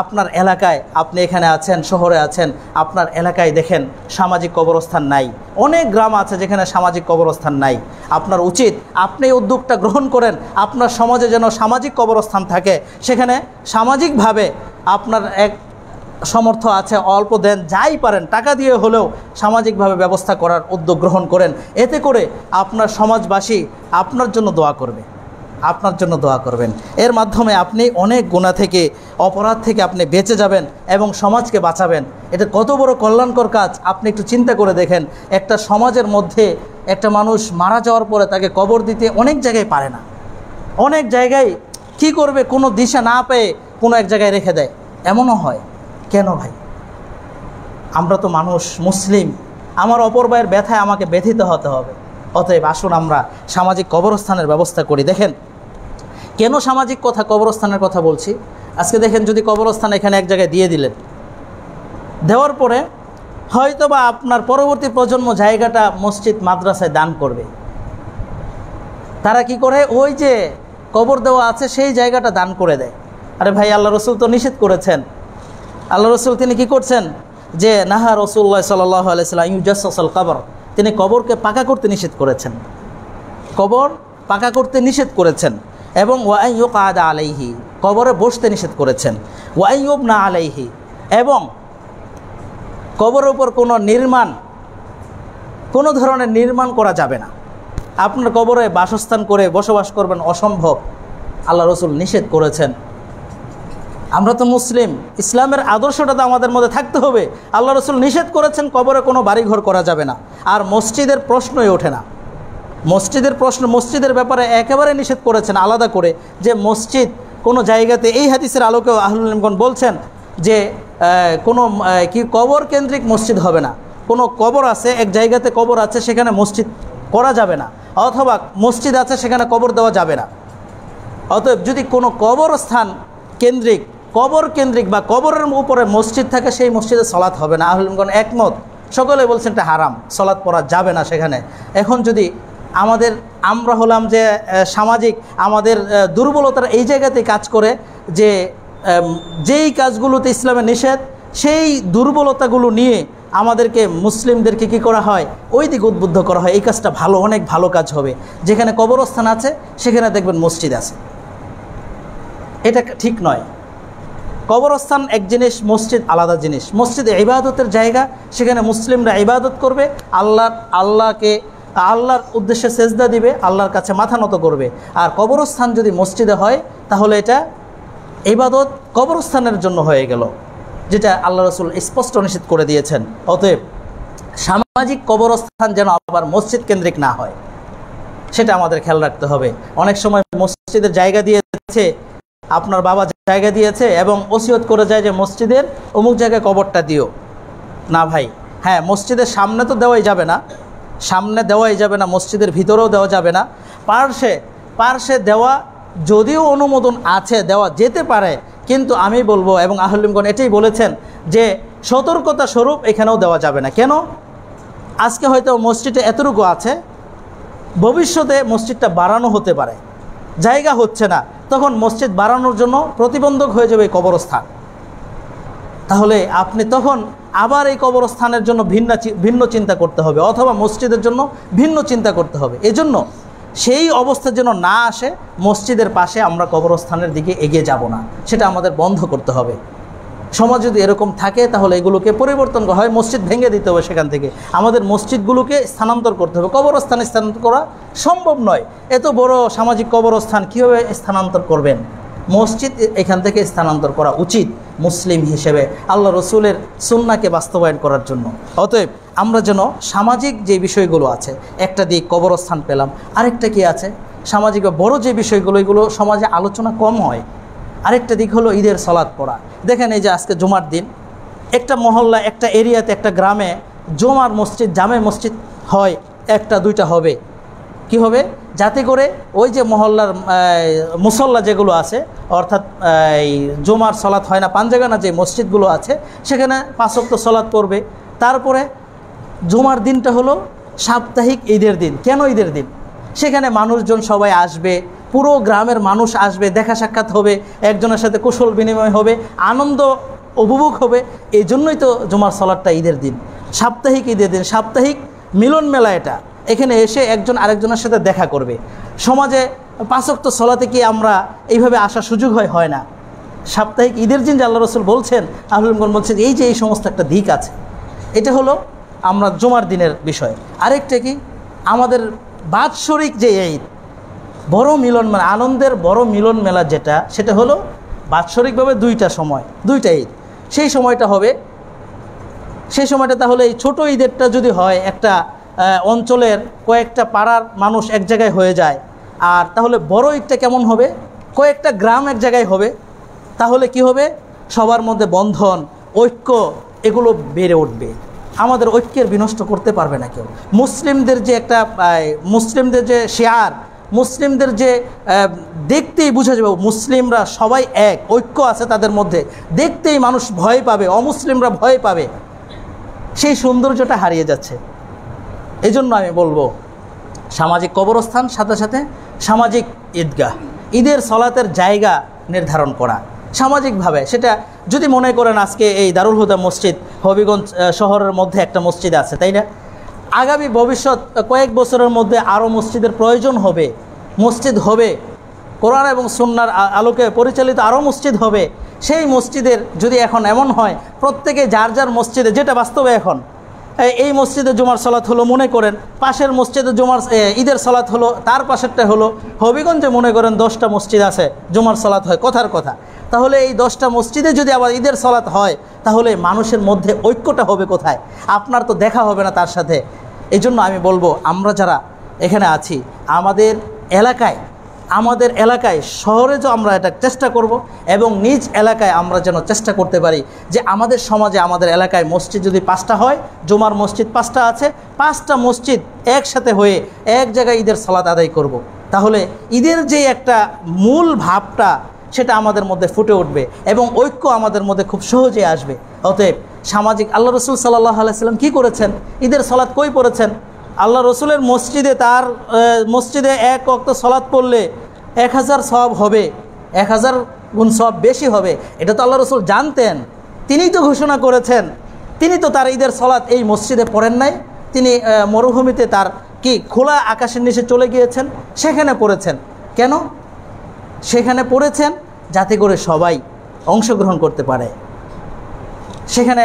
Speaker 1: আপনার এলাকায়, আপনি এখানে আছেন, শহরে আছেন, আপনার এলাকায় দেখেন সামাজিক কবরস্থান নাই। অনেক গ্রাম আছে যেখানে সামাজিক কবরস্থান নাই। আপনার উচিত আপনি উদ্যোগটা গ্রহণ করেন, আপনার সমাজে যেন সামাজিক কবরস্থান থাকে। সেখানে সামাজিকভাবে আপনার এক সামর্থ্য আছে, অল্প দেন, যাই পারেন টাকা দিয়ে হলেও সামাজিকভাবে ব্যবস্থা করার উদ্যোগ গ্রহণ করেন। এতে করে আপনার সমাজবাসী আপনার জন্য দোয়া করবে। আপনার জন্য দোয়া করবেন। এর মাধ্যমে আপনি অনেক গুনাহ থেকে, অপরাধ থেকে আপনি বেঁচে যাবেন এবং সমাজকে বাঁচাবেন। এটা কত বড় কল্যাণকর কাজ আপনি একটু চিন্তা করে দেখেন। একটা সমাজের মধ্যে একটা মানুষ মারা যাওয়ার পরে তাকে কবর দিতে অনেক জায়গায় পারে না, অনেক জায়গায় কি করবে কোনো দিশা না পেয়ে কোনো এক জায়গায় রেখে দেয়, এমনও হয়। কেন ভাই? আমরা তো মানুষ, মুসলিম, আমার অপর ভাইয়ের ব্যথায় আমাকে ব্যথিত হতে হবে। অতএব আসুন আমরা সামাজিক কবরস্থানের ব্যবস্থা করি। দেখেন কেন সামাজিক কবরস্থানের কথা বলছি। আজকে দেখেন, যদি কবরস্থান এখানে এক জায়গায় দিয়ে দিলেন, দেওয়ার পরে হয়তো বা আপনার পরবর্তী প্রজন্ম জায়গাটা মসজিদ মাদ্রাসায় দান করবে। তারা কি করে, ওই যে কবর দেওয়া আছে সেই জায়গাটা দান করে দেয়। আরে ভাই, আল্লাহ রসুল তো নিষেধ করেছেন। আল্লাহ রসুল তিনি কি করছেন, যে নাহা রসুল্লাহ সাল্লাল্লাহু আলাইহি ওয়াসাল্লাম ইউজাসসাল কবর, তিনি কবরকে পাকা করতে নিষেধ করেছেন, কবর পাকা করতে নিষেধ করেছেন। এবং ওয়াই ইউকাদা আলাইহি, কবরে বসতে নিষেধ করেছেন। ওয়াই ইউবনা আলাইহি, এবং কবরের উপর কোনো ধরনের নির্মাণ করা যাবে না। আপনার কবরে বাসস্থান করে বসবাস করবেন, অসম্ভব, আল্লাহ রসুল নিষেধ করেছেন। আমরা তো মুসলিম, ইসলামের আদর্শটা তো আমাদের মধ্যে থাকতে হবে। আল্লাহ রসুল নিষেধ করেছেন কবরে কোনো বাড়িঘর করা যাবে না। আর মসজিদের প্রশ্নই ওঠে না, মসজিদের ব্যাপারে একেবারে নিষেধ করেছেন আলাদা করে, যে মসজিদ কোনো জায়গাতে, এই হাদিসের আলোকেও আহলুল ইলমগণ বলছেন যে কোনো কবর কেন্দ্রিক মসজিদ হবে না। কোনো কবর আছে, এক জায়গাতে কবর আছে, সেখানে মসজিদ করা যাবে না, অথবা মসজিদ আছে সেখানে কবর দেওয়া যাবে না। অতএব যদি কোনো কবরস্থান কবর কেন্দ্রিক বা কবরের উপরে মসজিদ থাকে, সেই মসজিদে সালাত হবে না। আহলুল ইলমগণ একমত, সকলে বলছেন এটা হারাম, সালাত পড়া যাবে না সেখানে। এখন যদি আমরা হলাম যে সামাজিক, আমাদের দুর্বলতার এই জায়গাতেই কাজ করে, যে যেই কাজগুলোতে ইসলামের নিষেধ, সেই দুর্বলতাগুলো নিয়ে আমাদেরকে, মুসলিমদেরকে কি করা হয়, ওই দিকে উদ্বুদ্ধ করা হয়। এই কাজটা ভালো, অনেক ভালো কাজ হবে। যেখানে কবরস্থান আছে সেখানে দেখবেন মসজিদ আছে, এটা ঠিক নয়। কবরস্থান এক জিনিস, মসজিদ আলাদা জিনিস। মসজিদ ইবাদতের জায়গা, সেখানে মুসলিমরা ইবাদত করবে, আল্লাহর উদ্দেশ্যে সেজদা দিবে, আল্লাহর কাছে মাথা নত করবে। আর কবরস্থান যদি মসজিদে হয়, তাহলে এটা ইবাদত কবরস্থানের জন্য হয়ে গেল, যেটা আল্লাহ রসুল স্পষ্ট নিষেধ করে দিয়েছেন। অতএব সামাজিক কবরস্থান যেন আবার মসজিদ কেন্দ্রিক না হয়, সেটা আমাদের খেয়াল রাখতে হবে। অনেক সময় মসজিদের জায়গা দিয়েছে, আপনার বাবা জায়গা দিয়েছে এবং ওসিয়ত করে যায় যে মসজিদের অমুক জায়গায় কবরটা দিও না। ভাই, হ্যাঁ, মসজিদের সামনে তো দেওয়াই যাবে না, মসজিদের ভিতরেও দেওয়া যাবে না। পার্শ্বে দেওয়া যদিও অনুমোদন আছে, দেওয়া যেতে পারে, কিন্তু আমি বলবো, এবং আহলুল ইলমগণ এটাই বলেছেন, যে সতর্কতা স্বরূপ এখানেও দেওয়া যাবে না। কেন? আজকে হয়তো মসজিদে এতটুকু আছে, ভবিষ্যতে মসজিদটা বাড়ানো হতে পারে, জায়গা হচ্ছে না, তখন মসজিদ বাড়ানোর জন্য প্রতিবন্ধক হয়ে যাবে এই কবরস্থান। তাহলে আপনি তখন আবার এই কবরস্থানের জন্য ভিন্ন চিন্তা করতে হবে, অথবা মসজিদের জন্য ভিন্ন চিন্তা করতে হবে। এজন্য সেই অবস্থা যেন না আসে, মসজিদের পাশে আমরা কবরস্থানের দিকে এগিয়ে যাব না, সেটা আমাদের বন্ধ করতে হবে। সমাজ যদি এরকম থাকে, তাহলে এগুলোকে পরিবর্তন করা হয়, মসজিদ ভেঙে দিতে হবে, সেখান থেকে আমাদের মসজিদগুলোকে স্থানান্তর করতে হবে। কবরস্থানে স্থানান্তর করা সম্ভব নয়, এত বড় সামাজিক কবরস্থান কীভাবে স্থানান্তর করবেন? মসজিদ এখান থেকে স্থানান্তর করা উচিত মুসলিম হিসেবে, আল্লাহ রসুলের সুন্নাহকে বাস্তবায়ন করার জন্য। অতএব আমরা যেন সামাজিক যে বিষয়গুলো আছে, একটা দিক কবরস্থান পেলাম, আরেকটা কি আছে সামাজিক বা বড় যে বিষয়গুলো, এগুলো সমাজে আলোচনা কম হয়। আরেকটা দিক হলো ঈদের সালাত পড়া। দেখেন, এই যে আজকে জুমার দিন, একটা মহল্লা, একটা এরিয়াতে, একটা গ্রামে জুমার মসজিদ, জামে মসজিদ হয়, একটা দুইটা হবে। কি হবে? যাতে করে ওই যে মহল্লার মুসল্লা যেগুলো আছে, অর্থাৎ এই জুমার সালাত হয় না পাঞ্জাগানা যে মসজিদগুলো আছে, সেখানে 5 ওয়াক্ত সালাত পড়বে। তারপরে জুমার দিনটা হলো সাপ্তাহিক ঈদের দিন। কেন ঈদের দিন? সেখানে মানুষজন সবাই আসবে, পুরো গ্রামের মানুষ আসবে, দেখা সাক্ষাৎ হবে, একজনের সাথে কুশল বিনিময় হবে, আনন্দ উপভোগ হবে। এই জন্যই তো জুমার সালাতটা ঈদের দিন, সাপ্তাহিক ঈদের দিন, সাপ্তাহিক মিলন মেলা। এটা এখানে এসে একজন আরেকজনের সাথে দেখা করবে। সমাজে 5 ওয়াক্ত সালাতে কি আমরা এইভাবে আসার সুযোগ হয় না? সাপ্তাহিক ঈদের দিন যে আল্লাহ রসুল বলছেন, আহলুল ইলম বলছেন, এই যে এই সমস্ত একটা দিক আছে। এটা হলো আমরা জুমার দিনের বিষয়। আরেকটা কি, আমাদের বাৎসরিক যে ঈদ, বড় মিলন মেলা, আনন্দের বড় মিলন মেলা যেটা, সেটা হলো বাৎসরিকভাবে দুইটা সময়, দুইটা ঈদ। সেই সময়টা হবে, সেই সময়টা তাহলে এই ছোটো ঈদেরটা যদি হয় একটা অঞ্চলের কয়েকটা পাড়ার মানুষ এক জায়গায় হয়ে যায়, আর তাহলে বড় ঈদটা কেমন হবে, কয়েকটা গ্রাম এক জায়গায় হবে, তাহলে কি হবে, সবার মধ্যে বন্ধন, ঐক্য এগুলো বেড়ে উঠবে। আমাদের ঐক্যের বিনষ্ট করতে পারবে না কেউ। মুসলিমদের যে একটা মুসলিমদের যে শেয়ার, মুসলিমদের যে দেখতেই বোঝা যাবে মুসলিমরা সবাই এক, ঐক্য আছে তাদের মধ্যে, দেখতেই মানুষ ভয় পাবে, অমুসলিমরা ভয় পাবে, সেই সৌন্দর্যটা হারিয়ে যাচ্ছে। এই জন্য আমি বলবো সামাজিক কবরস্থান, সাথে সাথে সামাজিক ঈদগাহ, ঈদের সলাতের জায়গা নির্ধারণ করা সামাজিকভাবে। সেটা যদি মনে করেন আজকে এই দারুল হুদা মসজিদ হবিগঞ্জ শহরের মধ্যে একটা মসজিদ আছে, তাই না, আগামী ভবিষ্যৎ কয়েক বছরের মধ্যে আরও মসজিদের প্রয়োজন হবে, মসজিদ হবে, কোরআন এবং সুন্নাহর আলোকে পরিচালিত আরও মসজিদ হবে। সেই মসজিদের যদি এখন এমন হয় প্রত্যেকে যার যার মসজিদে, যেটা বাস্তবে এখন এই মসজিদে জুমার সালাত হলো, মনে করেন পাশের মসজিদে জুমার ঈদের সালাত হলো, তার পাশেরটা হলো, হবিগঞ্জে মনে করেন 10টা মসজিদ আছে, জুমার সালাত হয়, কথার কথা। তাহলে এই 10টা মসজিদে যদি আবার ঈদের সালাত হয়, তাহলে মানুষের মধ্যে ঐক্যটা হবে কোথায়? আপনার তো দেখা হবে না তার সাথে। এই জন্য আমি বলবো আমরা যারা এখানে আছি, আমাদের এলাকায় শহরে যে আমরা এটা চেষ্টা করব, এবং নিজ এলাকায় আমরা যেন চেষ্টা করতে পারি যে আমাদের সমাজে, আমাদের এলাকায় মসজিদ যদি 5টা হয়, জুমার মসজিদ 5টা আছে, 5টা মসজিদ একসাথে হয়ে এক জায়গায় ঈদের সালাত আদায় করব। তাহলে ঈদের যে একটা মূল ভাবটা সেটা আমাদের মধ্যে ফুটে উঠবে এবং ঐক্য আমাদের মধ্যে খুব সহজে আসবে। অতএব সামাজিক, আল্লাহ রসুল সাল্লাল্লাহু আলাইহি সাল্লাম কী করেছেন? ঈদের সালাত কই পড়েছেন? আল্লাহ রসুলের মসজিদে, তার মসজিদে এক ওয়াক্ত সালাত পড়লে 1000 সওয়াব হবে, 1000 গুণ সওয়াব বেশি হবে। এটা তো আল্লাহ রসুল জানতেন, তিনিই তো ঘোষণা করেছেন। তিনি তো তার ঈদের সালাত এই মসজিদে পড়েন নাই, তিনি মরুভূমিতে তার কি খোলা আকাশের নিচে চলে গিয়েছেন, সেখানে পড়েছেন। কেন সেখানে পড়েছেন? যাতে করে সবাই অংশগ্রহণ করতে পারে। সেখানে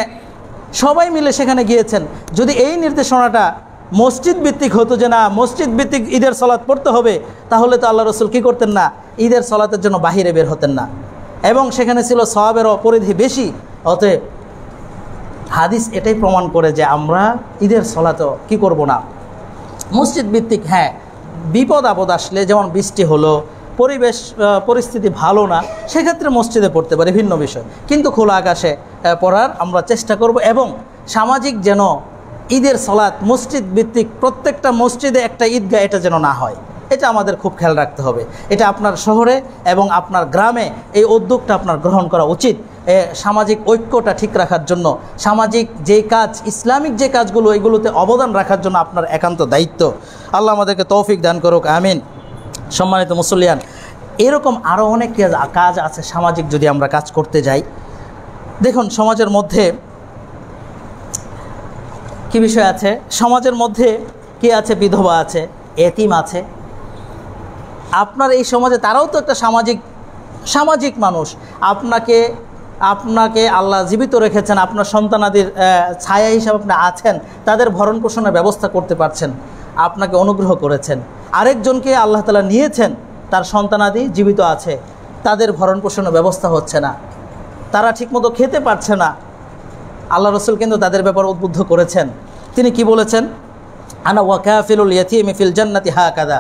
Speaker 1: সবাই মিলে সেখানে গিয়েছেন। যদি এই নির্দেশনাটা মসজিদ ভিত্তিক হতো যে না, মসজিদ ভিত্তিক ঈদের সালাত পড়তে হবে, তাহলে তো আল্লাহ রসুল কী করতেন না, ঈদের সালাতের জন্য বাহিরে বের হতেন না, এবং সেখানে ছিল সওয়াবেরও পরিধি বেশি। অতএব হাদিস এটাই প্রমাণ করে যে আমরা ঈদের সালাতও কী করব না, মসজিদ ভিত্তিক। হ্যাঁ, বিপদ আপদ আসলে, যেমন বৃষ্টি হলো, পরিস্থিতি ভালো না, সেক্ষেত্রে মসজিদে পড়তে পারে, ভিন্ন বিষয়, কিন্তু খোলা আকাশে পড়ার আমরা চেষ্টা করব। এবং সামাজিক যেন ঈদের সালাত মসজিদ ভিত্তিক, প্রত্যেকটা মসজিদে একটা ঈদগাহ, এটা যেন না হয়, এটা আমাদের খুব খেয়াল রাখতে হবে। এটা আপনার শহরে এবং আপনার গ্রামে এই উদ্যোগটা আপনার গ্রহণ করা উচিত, সামাজিক ঐক্যটা ঠিক রাখার জন্য। সামাজিক যে কাজ, ইসলামিক যে কাজগুলো, এগুলোতে অবদান রাখার জন্য আপনার একান্ত দায়িত্ব। আল্লাহ আমাদেরকে তৌফিক দান করুক, আমিন। সম্মানিত মুসল্লিয়ান, এরকম আরও অনেক কাজ আছে সামাজিক, যদি আমরা কাজ করতে যাই। দেখুন সমাজের মধ্যে কি বিষয় আছে, সমাজের মধ্যে কি আছে, বিধবা আছে, এতিম আছে। আপনার এই সমাজে তারাও তো একটা সামাজিক মানুষ। আপনাকে আল্লাহ জীবিত রেখেছেন, আপনার সন্তানাদির ছায়া হিসাবে আপনি আছেন, তাদের ভরণ পোষণের ব্যবস্থা করতে পারছেন, আপনাকে অনুগ্রহ করেছেন। আরেকজনকে আল্লাহ তাআলা নিয়েছেন, তার সন্তানাদি জীবিত আছে, তাদের ভরণ পোষণের ব্যবস্থা হচ্ছে না, তারা ঠিকমতো খেতে পারছে না। আল্লাহ রসুল কিন্তু তাদের ব্যাপারে উদ্বুদ্ধ করেছেন। তিনি কি বলেছেন? আনা ওয়াকাফিলুল ইয়াতীমি ফিল জান্নাতি হাকাদা।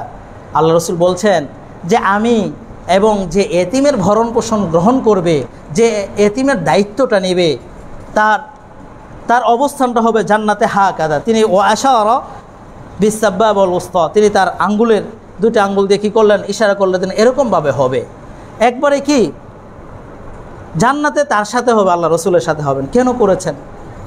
Speaker 1: আল্লাহ রসুল বলছেন যে আমি এবং যে এতিমের ভরণ পোষণ গ্রহণ করবে, যে এতিমের দায়িত্বটা নেবে, তার অবস্থানটা হবে জান্নাতে হাকাদা। তিনি ও আশারা বিসাব্বা ওয়াল উসতা, তিনি তার আঙ্গুলের 2টা আঙ্গুল দিয়ে কী করলেন, ইশারা করলেন, তিনি এরকমভাবে হবে। একবারে কি জান্নাতে তার সাথে হবে, আল্লাহ রসুলের সাথে হবেন। কেন করেছেন?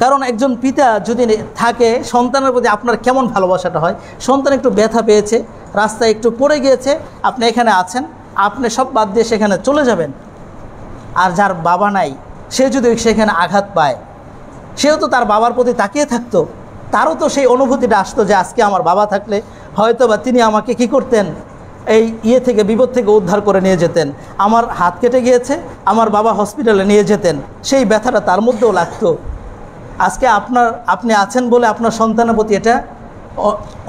Speaker 1: কারণ একজন পিতা যদি থাকে, সন্তানের প্রতি আপনার কেমন ভালোবাসাটা হয়। সন্তান একটু ব্যথা পেয়েছে, রাস্তায় একটু পড়ে গিয়েছে, আপনি এখানে আছেন, আপনি সব বাদ দিয়ে সেখানে চলে যাবেন। আর যার বাবা নাই, সে যদি সেখানে আঘাত পায়, সেও তো তার বাবার প্রতি তাকিয়ে থাকতো, তারও তো সেই অনুভূতিটা আসতো যে আজকে আমার বাবা থাকলে হয়তো বা তিনি আমাকে কি করতেন, এই থেকে বিপদ থেকে উদ্ধার করে নিয়ে যেতেন। আমার হাত কেটে গিয়েছে, আমার বাবা হসপিটালে নিয়ে যেতেন, সেই ব্যথাটা তার মধ্যেও লাগতো। আজকে আপনি আছেন বলে আপনার সন্তানের প্রতি এটা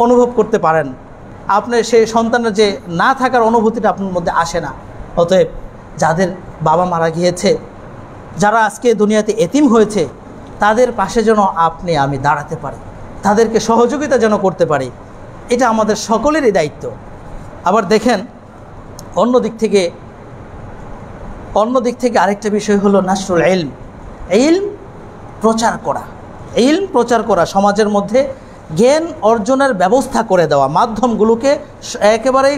Speaker 1: অনুভব করতে পারেন। আপনি সেই সন্তানের যে না থাকার অনুভূতিটা আপনার মধ্যে আসে না। অতএব যাদের বাবা মারা গিয়েছে, যারা আজকে দুনিয়াতে এতিম হয়েছে, তাদের পাশে যেন আপনি আমি দাঁড়াতে পারি, তাদেরকে সহযোগিতা যেন করতে পারি, এটা আমাদের সকলেরই দায়িত্ব। আবার দেখেন অন্য দিক থেকে আরেকটা বিষয় হলো নাশরুল ইলম, ইলম প্রচার করা, সমাজের মধ্যে জ্ঞান অর্জনের ব্যবস্থা করে দেওয়া, মাধ্যমগুলোকে একেবারেই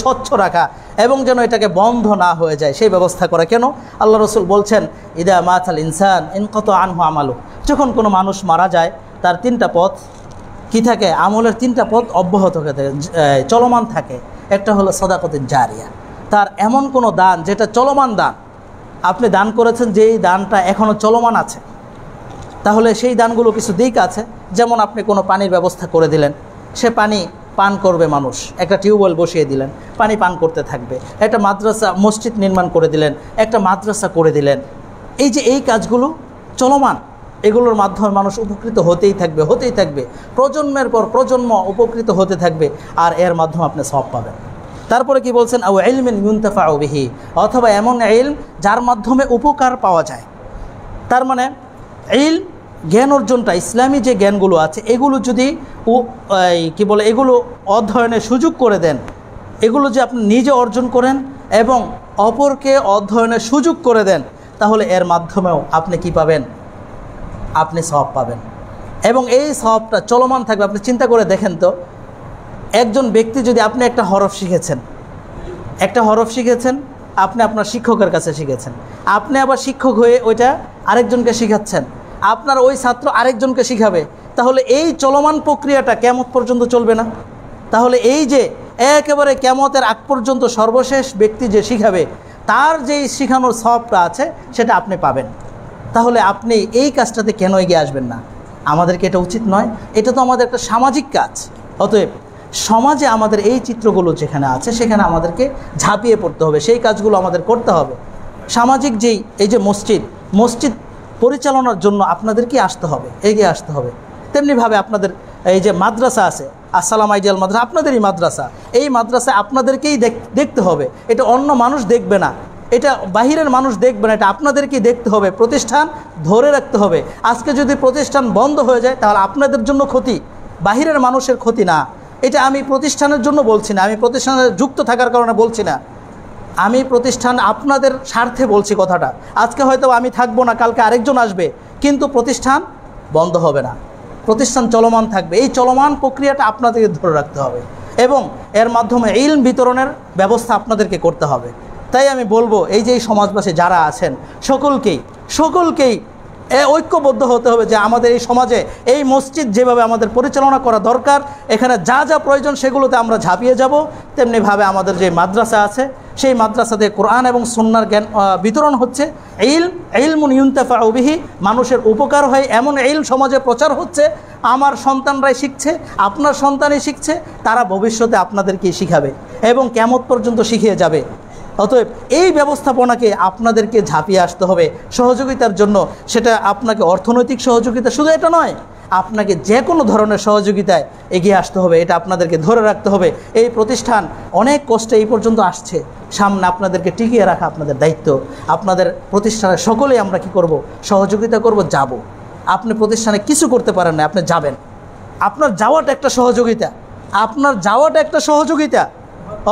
Speaker 1: স্বচ্ছ রাখা এবং যেন এটাকে বন্ধ না হয়ে যায় সেই ব্যবস্থা করা। কেন? আল্লাহ রসুল বলছেন, ইদা মাতাল ইনসান ইনকাতা আনহু আমালু, যখন কোনো মানুষ মারা যায় তার তিনটা পথ কি থাকে? আমলের তিনটা পথ অব্যাহত থাকে, চলমান থাকে। একটা হলো সাদাকাতুন জারিয়া, তার এমন কোনো দান যেটা চলমান দান, আপনি দান করেছেন যেই দানটা এখনও চলমান আছে, তাহলে সেই দানগুলো কিছু দিক আছে। যেমন আপনি কোনো পানির ব্যবস্থা করে দিলেন, সে পানি পান করবে মানুষ, একটা টিউবওয়েল বসিয়ে দিলেন, পানি পান করতে থাকবে। একটা মাদ্রাসা মসজিদ নির্মাণ করে দিলেন, একটা মাদ্রাসা করে দিলেন। এই কাজগুলো চলমান, এগুলোর মাধ্যমে মানুষ উপকৃত হতেই থাকবে, প্রজন্মের পর প্রজন্ম উপকৃত হতে থাকবে, আর এর মাধ্যমে আপনি সওয়াব পাবেন। তারপরে কি বলছেন? আও ইলমিন ইউনতাফাউ বিহি, অথবা এমন ইলম যার মাধ্যমে উপকার পাওয়া যায়। তার মানে ইলম জ্ঞান অর্জনটা, ইসলামী যে জ্ঞানগুলো আছে এগুলো যদি এগুলো অধ্যয়নের সুযোগ করে দেন, এগুলো যে আপনি নিজে অর্জন করেন এবং অপরকে অধ্যয়নের সুযোগ করে দেন, তাহলে এর মাধ্যমেও আপনি কি পাবেন? আপনি সওয়াব পাবেন এবং এই সওয়াবটা চলমান থাকবে। আপনি চিন্তা করে দেখেন তো, একজন ব্যক্তি যদি, আপনি একটা হরফ শিখেছেন, আপনি আপনার শিক্ষকের কাছে শিখেছেন, আপনি আবার শিক্ষক হয়ে ওইটা আরেকজনকে শিখাচ্ছেন, আপনার ওই ছাত্র আরেকজনকে শিখাবে, তাহলে এই চলমান প্রক্রিয়াটা কিয়ামত পর্যন্ত চলবে না? তাহলে এই যে একেবারে কিয়ামতের আগ পর্যন্ত সর্বশেষ ব্যক্তি যে শিখাবে, তার যেই শিখানোর সওয়াবটা আছে সেটা আপনি পাবেন। তাহলে আপনি এই কাজটাতে কেন এগিয়ে আসবেন না? আমাদেরকে এটা উচিত নয়? এটা তো আমাদের একটা সামাজিক কাজ। অতএব সমাজে আমাদের এই চিত্রগুলো যেখানে আছে সেখানে আমাদেরকে ঝাঁপিয়ে পড়তে হবে, সেই কাজগুলো আমাদের করতে হবে। সামাজিক এই যে মসজিদ পরিচালনার জন্য আপনাদেরকে এগিয়ে আসতে হবে। তেমনিভাবে আপনাদের এই যে মাদ্রাসা আছে, আসসালাম আইডিয়াল মাদ্রাসা, আপনাদেরই মাদ্রাসা, এই মাদ্রাসায় আপনাদেরকেই দেখতে হবে। এটা অন্য মানুষ দেখবে না, এটা বাহিরের মানুষ দেখবে না, এটা আপনাদেরকেই দেখতে হবে। প্রতিষ্ঠান ধরে রাখতে হবে। আজকে যদি প্রতিষ্ঠান বন্ধ হয়ে যায় তাহলে আপনাদের জন্য ক্ষতি, বাহিরের মানুষের ক্ষতি না। এটা আমি প্রতিষ্ঠানের জন্য বলছি না, আমি প্রতিষ্ঠানে যুক্ত থাকার কারণে বলছি না, আমি প্রতিষ্ঠান আপনাদের স্বার্থে বলছি কথাটা। আজকে হয়তো আমি থাকবো না, কালকে আরেকজন আসবে, কিন্তু প্রতিষ্ঠান বন্ধ হবে না, প্রতিষ্ঠান চলমান থাকবে। এই চলমান প্রক্রিয়াটা আপনাদেরকে ধরে রাখতে হবে এবং এর মাধ্যমে ইলম বিতরণের ব্যবস্থা আপনাদেরকে করতে হবে। তাই আমি বলবো, এই যে সমাজবাসী যারা আছেন সকলকেই ঐক্যবদ্ধ হতে হবে যে আমাদের এই সমাজে এই মসজিদ যেভাবে আমাদের পরিচালনা করা দরকার, এখানে যা যা প্রয়োজন সেগুলোতে আমরা ঝাঁপিয়ে যাব। তেমনিভাবে আমাদের যে মাদ্রাসা আছে সেই মাদ্রাসাতে কোরআন এবং সুন্নাহর জ্ঞান বিতরণ হচ্ছে। ইলমুন ইউনতাফাউ বিহি, মানুষের উপকার হয় এমন ইলম সমাজে প্রচার হচ্ছে। আমার সন্তানরাই শিখছে, আপনার সন্তানই শিখছে, তারা ভবিষ্যতে আপনাদেরকেই শিখাবে এবং কিয়ামত পর্যন্ত শিখিয়ে যাবে। অতএব এই ব্যবস্থাপনাকে আপনাদেরকে ঝাঁপিয়ে আসতে হবে সহযোগিতার জন্য। সেটা আপনাকে অর্থনৈতিক সহযোগিতা শুধু এটা নয়, আপনাকে যে কোনো ধরনের সহযোগিতায় এগিয়ে আসতে হবে, এটা আপনাদেরকে ধরে রাখতে হবে। এই প্রতিষ্ঠান অনেক কষ্টে এই পর্যন্ত আসছে, সামনে আপনাদেরকে টিকিয়ে রাখা আপনাদের দায়িত্ব। আপনাদের প্রতিষ্ঠানের সকলেই আমরা কি করব? সহযোগিতা করব, যাব। আপনি প্রতিষ্ঠানে কিছু করতে পারেন না, আপনি যাবেন, আপনার যাওয়াটা একটা সহযোগিতা।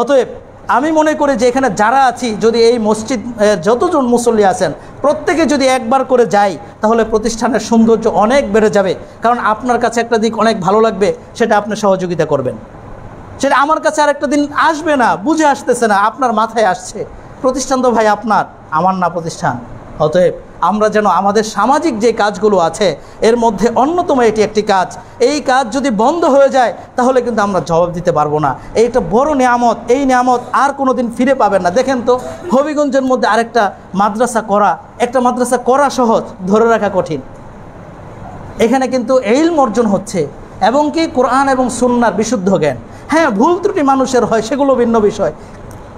Speaker 1: অতএব আমি মনে করি যে এখানে যারা আছি, যদি এই মসজিদ যতজন মুসল্লি আছেন প্রত্যেকে যদি একবার করে যাই, তাহলে প্রতিষ্ঠানের সৌন্দর্য অনেক বেড়ে যাবে। কারণ আপনার কাছে একটা দিক অনেক ভালো লাগবে, সেটা আপনি সহযোগিতা করবেন। সেটা আমার কাছে আরেকটা দিন আসবে না, বুঝে আসতেছে না, আপনার মাথায় আসছে প্রতিষ্ঠান তো ভাই আপনার, আমার না প্রতিষ্ঠান। অতএব আমরা যেন আমাদের সামাজিক যে কাজগুলো আছে এর মধ্যে অন্যতম এটি একটি কাজ, এই কাজ যদি বন্ধ হয়ে যায় তাহলে কিন্তু আমরা জবাব দিতে পারবো না। এইটা বড় নিয়ামত, এই নিয়ামত আর কোনো দিন ফিরে পাবেন না। দেখেন তো, হবিগঞ্জের মধ্যে আরেকটা মাদ্রাসা করা সহজ, ধরে রাখা কঠিন। এখানে কিন্তু ইলম অর্জন হচ্ছে এবং কি কোরআন এবং সুন্নাহর বিশুদ্ধ জ্ঞান। হ্যাঁ, ভুল ত্রুটি মানুষের হয়, সেগুলো ভিন্ন বিষয়,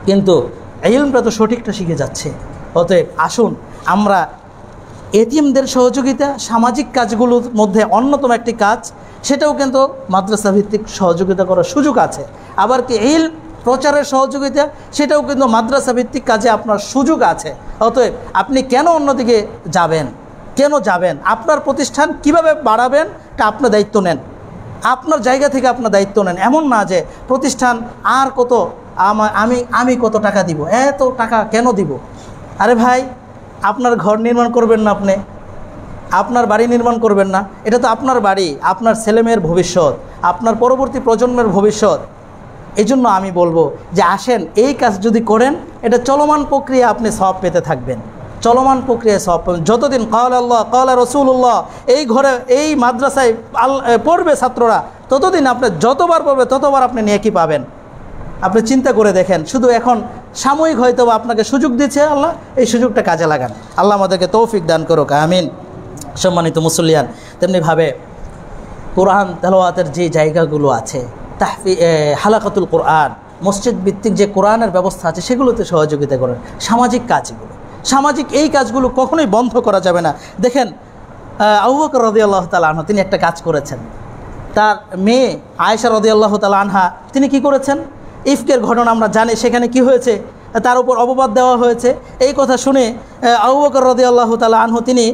Speaker 1: কিন্তু ইলমটা তো সঠিকটা শিখে যাচ্ছে। অতএব আসুন আমরা এতিমদের সহযোগিতা সামাজিক কাজগুলোর মধ্যে অন্যতম একটি কাজ, সেটাও কিন্তু মাদ্রাসা ভিত্তিক সহযোগিতা করার সুযোগ আছে। আবার কি ইলম প্রচারের সহযোগিতা, সেটাও কিন্তু মাদ্রাসা ভিত্তিক কাজে আপনার সুযোগ আছে। অতএব আপনি কেন অন্যদিকে যাবেন, কেন যাবেন? আপনার প্রতিষ্ঠান কিভাবে বাড়াবেন তা আপনার দায়িত্ব নেন, আপনার জায়গা থেকে আপনার দায়িত্ব নেন। এমন না যে প্রতিষ্ঠান আর কত আমি কত টাকা দিব, এত টাকা কেন দিব? আরে ভাই, আপনার ঘর নির্মাণ করবেন না, আপনি আপনার বাড়ি নির্মাণ করবেন না? এটা তো আপনার বাড়ি, আপনার ছেলেমেয়ের ভবিষ্যৎ, আপনার পরবর্তী প্রজন্মের ভবিষ্যৎ। এই জন্য আমি বলবো যে আসেন, এই কাজ যদি করেন, এটা চলমান প্রক্রিয়া, আপনি সওয়াব পেতে থাকবেন, চলমান প্রক্রিয়ায় সওয়াব পাবেন। যতদিন ক্বালা আল্লাহ ক্বালা রাসূলুল্লাহ এই ঘরে এই মাদ্রাসায় পড়বে ছাত্ররা, ততদিন আপনি যতবার পড়বে ততবার আপনি নেকি পাবেন। আপনি চিন্তা করে দেখেন, শুধু এখন সাময়িক হয়তো আপনাকে সুযোগ দিচ্ছে আল্লাহ, এই সুযোগটা কাজে লাগান। আল্লাহ আমাদেরকে তৌফিক দান করুক, আমিন। সম্মানিত মুসল্লিয়ান, তেমনিভাবে কোরআন তেলাওয়াতের যে জায়গাগুলো আছে, হালাকাতুল কোরআন, মসজিদ ভিত্তিক যে কোরআনের ব্যবস্থা আছে, সেগুলোতে সহযোগিতা করেন। সামাজিক কাজগুলো, সামাজিক এই কাজগুলো কখনোই বন্ধ করা যাবে না। দেখেন আবু বকর রাদিয়াল্লাহু তাআলা আনহু তিনি একটা কাজ করেছেন। তার মেয়ে আয়েশা রাদিয়াল্লাহু তাআলা আনহা তিনি কি করেছেন? ইফকের ঘটনা আমরা জানি, সেখানে কি হয়েছে, তার উপর অপবাদ দেওয়া হয়েছে। এই কথা শুনে আবু বকর রাদিয়াল্লাহু তাআলা আনহু তিনি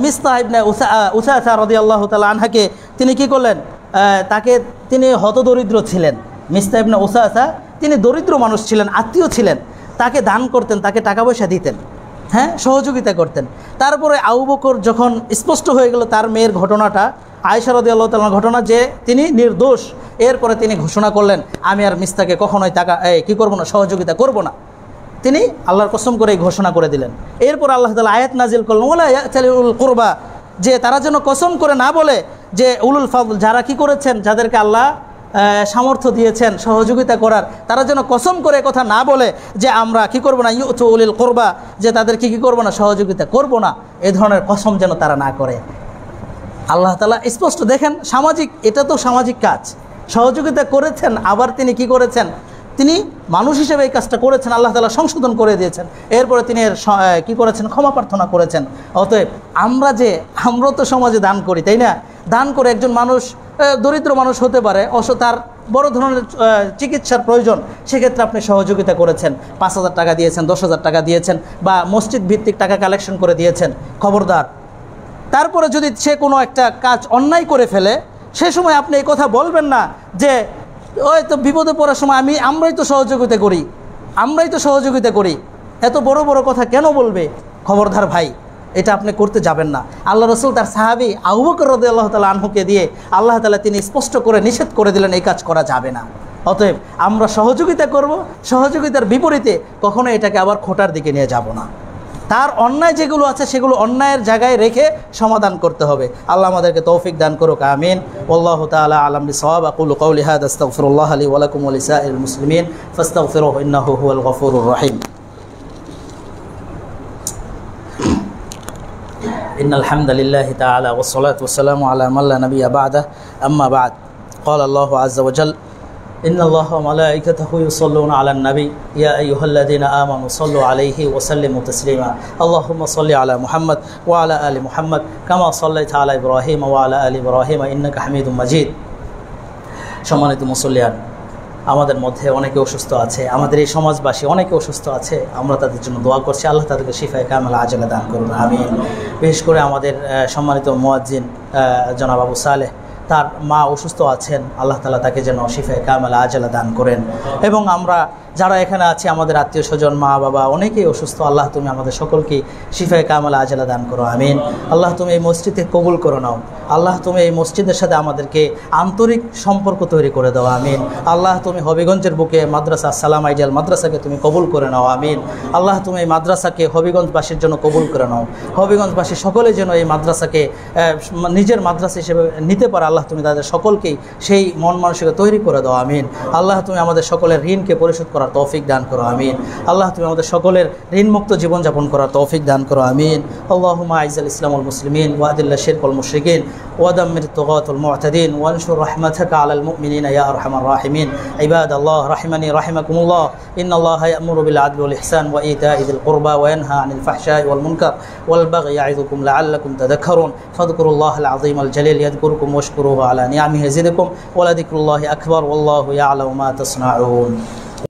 Speaker 1: মিসতাহ ইবনে উসাসা রাদিয়াল্লাহু তাআলা আনহাকে তিনি কি করলেন? তিনি হতদরিদ্র ছিলেন। মিসতাহ ইবনে উসাসা তিনি দরিদ্র মানুষ ছিলেন, আত্মীয় ছিলেন, তাকে দান করতেন, তাকে টাকা পয়সা দিতেন, হ্যাঁ, সহযোগিতা করতেন। তারপরে আবু বকর যখন স্পষ্ট হয়ে গেল তার মেয়ের ঘটনাটা, আয়েশা রাদিয়াল্লাহু তাআলার ঘটনা, যে তিনি নির্দোষ, এরপরে তিনি ঘোষণা করলেন, আমি আর মিসতাকে কখনোই টাকা কি করব না, সহযোগিতা করব না। তিনি আল্লাহর কসম করে ঘোষণা করে দিলেন। এরপর আল্লাহ তাআলা আয়াত নাজিল করলেন, ওয়ালা ইয়াতালি উলুল কুরবা, যে তারা যেন কসম করে না বলে যে উলুল ফাদল, যারা কি করেছেন, যাদেরকে আল্লাহ সামর্থ্য দিয়েছেন সহযোগিতা করার, তারা যেন কসম করে কথা না বলে যে আমরা কি করব না, ইউতু উলিল কুরবা, যে তাদেরকে কি করব না, সহযোগিতা করব না। এ ধরনের কসম যেন তারা না করে। আল্লাহ তাআলা স্পষ্ট, দেখেন সামাজিক, এটা তো সামাজিক কাজ, সহযোগিতা করেছেন, আবার তিনি কি করেছেন, তিনি মানুষ হিসেবে এই কাজটা করেছেন, আল্লাহ তাআলা সংশোধন করে দিয়েছেন। এরপরে তিনি কি করেছেন, ক্ষমা প্রার্থনা করেছেন। অতএব আমরা তো সমাজে দান করি, তাই না? দান করে একজন মানুষ দরিদ্র মানুষ হতে পারে, তার বড় ধরনের চিকিৎসার প্রয়োজন, সেক্ষেত্রে আপনি সহযোগিতা করেছেন, 5,000 টাকা দিয়েছেন, 10,000 টাকা দিয়েছেন, বা মসজিদ ভিত্তিক টাকা কালেকশন করে দিয়েছেন। খবরদার, তারপরে যদি সে কোনো একটা কাজ অন্যায় করে ফেলে, সে সময় আপনি এই কথা বলবেন না যে ওই তো বিপদে পড়ার সময় আমরাই তো সহযোগিতা করি, এত বড় বড় কথা কেন বলবে? খবরদার ভাই, এটা আপনি করতে যাবেন না। আল্লাহ রাসূল তার সাহাবী আবু বকর রাদিয়াল্লাহু তাআলা আনহুকে দিয়ে আল্লাহ তাআলা তিনি স্পষ্ট করে নিষেধ করে দিলেন, এই কাজ করা যাবে না। অতএব আমরা সহযোগিতা করব, সহযোগিতার বিপরীতে কখনো এটাকে আবার খোটার দিকে নিয়ে যাব না। তার অন্যায় যেগুলো আছে সেগুলো অন্যায়ের জায়গায় রেখে সমাধান করতে হবে। আল্লাহ আমাদেরকে তৌফিক দান করুক, আমিন। আল্লাহু তাআলা আলাম বিসওয়াব। আকুলু কওলি হাদা আস্তাগফিরুল্লাহ লি ওয়া লাকুম ওয়া লিসাইরিল মুসলিমিন ফাস্তাগফিরুহু ইন্নাহু হুয়াল গফুরুর রহিম। ইন্নাল হামদালিল্লাহি তাআলা ওয়াস সালাতু ওয়াস সালামু আলা মান লা নাবিয়্যা বা'দা, আম্মা বা'দ। ক্বালা আল্লাহু আযজা ওয়া জাল, ইন্নাল্লাহা ওয়া মালাইকাতাহু ইউসাল্লুনা আলান নবী ইয়া আইয়ুহাল্লাযীনা আমানু সাল্লু আলাইহি ওয়া সাল্লিমু তাসলিমা। আল্লাহুম্মা সাল্লি আলা মুহাম্মদ ওয়া আলা আলি মুহাম্মদ কামা সাল্লাইতা আলা ইব্রাহিম ওয়া আলা আলি ইব্রাহিম ইন্নাকা হামিদুম মাজিদ। সম্মানিত মুসল্লিয়ান, আমাদের মধ্যে অনেকে অসুস্থ আছে, আমাদের এই সমাজবাসী অনেকে অসুস্থ আছে, আমরা তাদের জন্য দোয়া করছি, আল্লাহ তাদেরকে শিফায়ে কামেলা আজলা দান করুন, আমিন। বিশেষ করে আমাদের সম্মানিত মুয়াজ্জিন জনাব আবু সালেহ, তার মা অসুস্থ আছেন, আল্লাহ তাআলা তাকে যেন শিফায়ে কামেলা আজলা দান করেন। এবং আমরা যারা এখানে আছি, আমাদের আত্মীয় স্বজন, মা বাবা অনেকেই অসুস্থ, আল্লাহ তুমি আমাদের সকলকে শিফায়ে কামেলা আজলা দান করো, আমিন। আল্লাহ তুমি এই মসজিদে কবুল করে নাও, আল্লাহ তুমি এই মসজিদের সাথে আমাদেরকে আন্তরিক সম্পর্ক তৈরি করে দাও, আমিন। আল্লাহ তুমি হবিগঞ্জের বুকে মাদ্রাসা সালাম আইডিয়াল মাদ্রাসাকে তুমি কবুল করে নাও, আমিন। আল্লাহ তুমি এই মাদ্রাসাকে হবিগঞ্জবাসীর জন্য কবুল করে নাও, হবিগঞ্জবাসী সকলে যেন এই মাদ্রাসাকে নিজের মাদ্রাসা হিসেবে নিতে পারে, আল্লাহ তুমি তাদের সকলকেই সেই মন মানসিকতা তৈরি করে দাও, আমিন। আল্লাহ তুমি আমাদের সকলের ঋণকে পরিশোধ করার করার তৌফিক দান করো আমিন। আল্লাহ তুমি আমাদের সকলের ঋণমুক্ত জীবনযাপন করার তৌফিক দান করো আমিন। আল্লাহুম্মা আইজ্জাল ইসলাম ওয়াল মুসলিমিন ওয়া আদিল্লা শিরক ওয়াল মুশরিকিন ওয়া দাম্মির তুগাত ওয়াল মু'তাদিন ওয়ানশুর রাহমাতাকা আলাল মুমিনিনা ইয়া আরহামার রাহিমিন। ইবাদাল্লাহ রাহিমানি রাহিমাকুমুল্লাহ ইন্নাল্লাহা ইয়া'মুরু বিল আদলি ওয়াল ইহসান ওয়া ইতা'i যিল কুরবা ওয়া ইয়ানহা আনিল ফাহশাই ওয়াল মুনকার ওয়াল বাগই ইয়া'iযুকুম লা'আল্লাকুম তাযাক্কারুন ফাযকুরুল্লাহাল আযীমাল জালিল ইয়াযকুরকুম ওয়াশকুরুহু আলা নি'আমিহি ইয়াজিদকুম ওয়া লাযিকরুল্লাহি আকবার ওয়াল্লাহু ইয়া'লামু মা তাসনাউন।